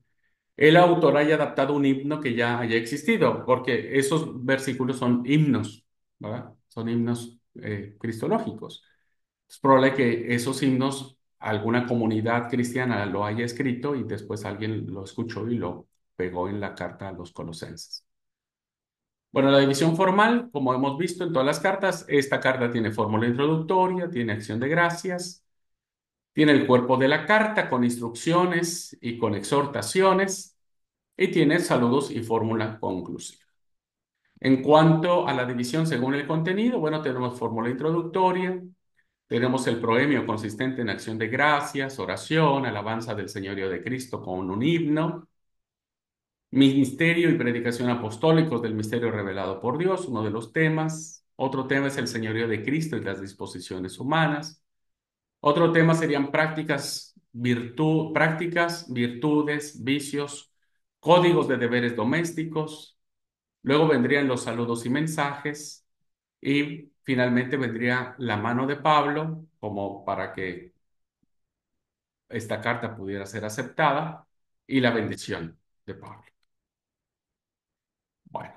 el autor haya adaptado un himno que ya haya existido, porque esos versículos son himnos, ¿verdad? Son himnos cristológicos. Es probable que esos himnos alguna comunidad cristiana lo haya escrito y después alguien lo escuchó y lo pegó en la carta a los colosenses. Bueno, la división formal, como hemos visto en todas las cartas, esta carta tiene fórmula introductoria, tiene acción de gracias, tiene el cuerpo de la carta con instrucciones y con exhortaciones, y tiene saludos y fórmula conclusiva. En cuanto a la división según el contenido, bueno, tenemos fórmula introductoria, tenemos el proemio consistente en acción de gracias, oración, alabanza del señorío de Cristo con un himno, ministerio y predicación apostólicos del misterio revelado por Dios, uno de los temas. Otro tema es el señorío de Cristo y las disposiciones humanas. Otro tema serían prácticas, virtudes, vicios, códigos de deberes domésticos. Luego vendrían los saludos y mensajes y finalmente vendría la mano de Pablo como para que esta carta pudiera ser aceptada y la bendición de Pablo. Bueno.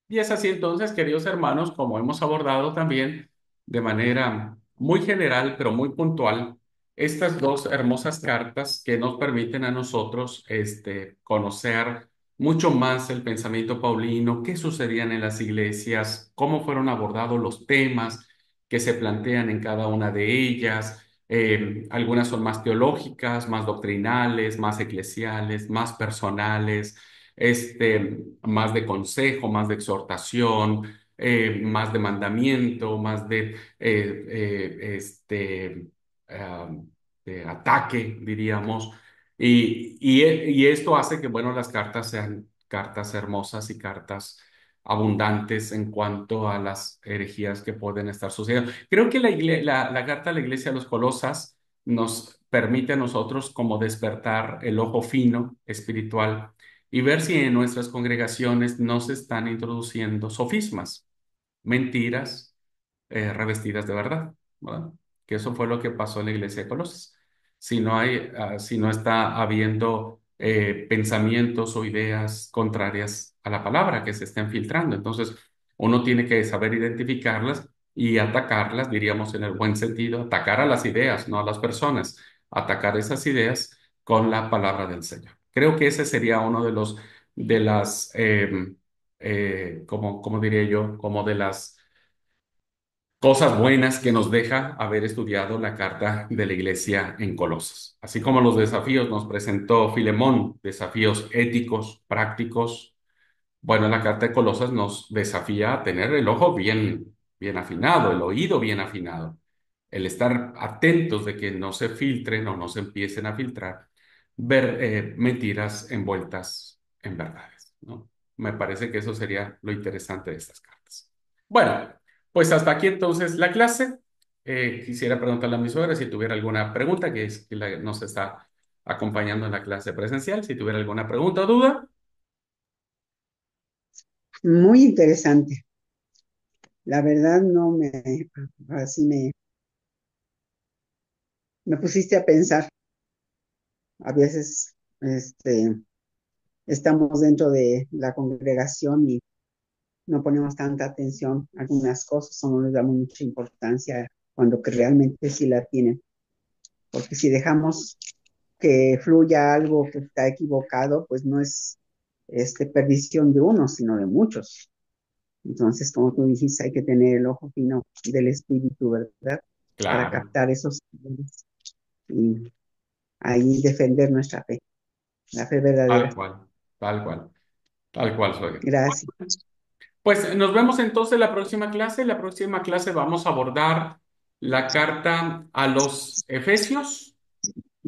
Y es así entonces, queridos hermanos, como hemos abordado también de manera muy general, pero muy puntual, estas dos hermosas cartas que nos permiten a nosotros conocer mucho más el pensamiento paulino, qué sucedían en las iglesias, cómo fueron abordados los temas que se plantean en cada una de ellas. Algunas son más teológicas, más doctrinales, más eclesiales, más personales, más de consejo, más de exhortación, más de mandamiento, más ah, de ataque, diríamos. Y esto hace que, bueno, las cartas sean cartas hermosas y cartas abundantes en cuanto a las herejías que pueden estar sucediendo. Creo que la carta a la iglesia de los Colosas nos permite a nosotros como despertar el ojo fino espiritual y ver si en nuestras congregaciones no se están introduciendo sofismas, mentiras revestidas de verdad, ¿verdad? Que eso fue lo que pasó en la iglesia de Colosas. si no está habiendo pensamientos o ideas contrarias a la palabra que se estén filtrando. Entonces, uno tiene que saber identificarlas y atacarlas, diríamos en el buen sentido, atacar a las ideas, no a las personas, atacar esas ideas con la palabra del Señor. Creo que ese sería uno de los, de las, como diría yo, como de las cosas buenas que nos deja haber estudiado la carta de la iglesia en Colosas. Así como los desafíos nos presentó Filemón, desafíos éticos, prácticos. Bueno, la carta de Colosas nos desafía a tener el ojo bien afinado, el oído bien afinado, el estar atentos de que no se filtren o no se empiecen a filtrar ver, mentiras envueltas en verdades, ¿no? Me parece que eso sería lo interesante de estas cartas. Bueno, pues hasta aquí entonces la clase. Quisiera preguntarle a mi suegra si tuviera alguna pregunta, nos está acompañando en la clase presencial, si tuviera alguna pregunta o duda. Muy interesante. La verdad no me, así me pusiste a pensar. A veces, estamos dentro de la congregación y no ponemos tanta atención a algunas cosas o no les damos mucha importancia cuando que realmente sí la tienen. Porque si dejamos que fluya algo que está equivocado, pues no es perdición de uno, sino de muchos. Entonces, como tú dijiste, hay que tener el ojo fino del espíritu, ¿verdad? Para Claro, captar esos señales y ahí defender nuestra fe, la fe verdadera. tal cual, tal cual, tal cual soy. Gracias. Pues nos vemos entonces en la próxima clase. En la próxima clase vamos a abordar la carta a los Efesios.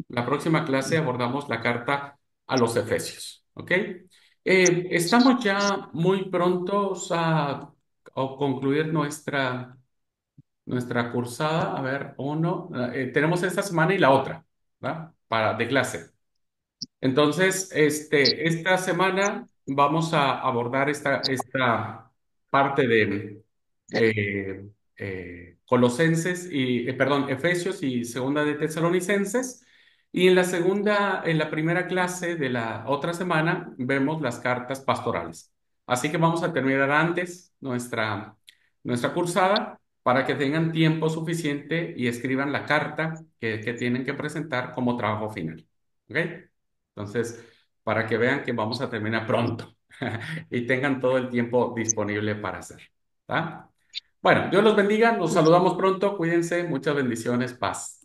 La próxima clase abordamos la carta a los Efesios. ¿Ok? Estamos ya muy prontos a concluir nuestra cursada. A ver, uno. Tenemos esta semana y la otra, ¿verdad? De clase. Entonces, esta semana vamos a abordar esta parte de eh, Colosenses perdón, Efesios y segunda de Tesalonicenses. Y en la primera clase de la otra semana, vemos las cartas pastorales. Así que vamos a terminar antes nuestra cursada para que tengan tiempo suficiente y escriban la carta que tienen que presentar como trabajo final. ¿Ok? Entonces, para que vean que vamos a terminar pronto y tengan todo el tiempo disponible para hacer. ¿Va? Bueno, Dios los bendiga, nos saludamos pronto, cuídense, muchas bendiciones, paz.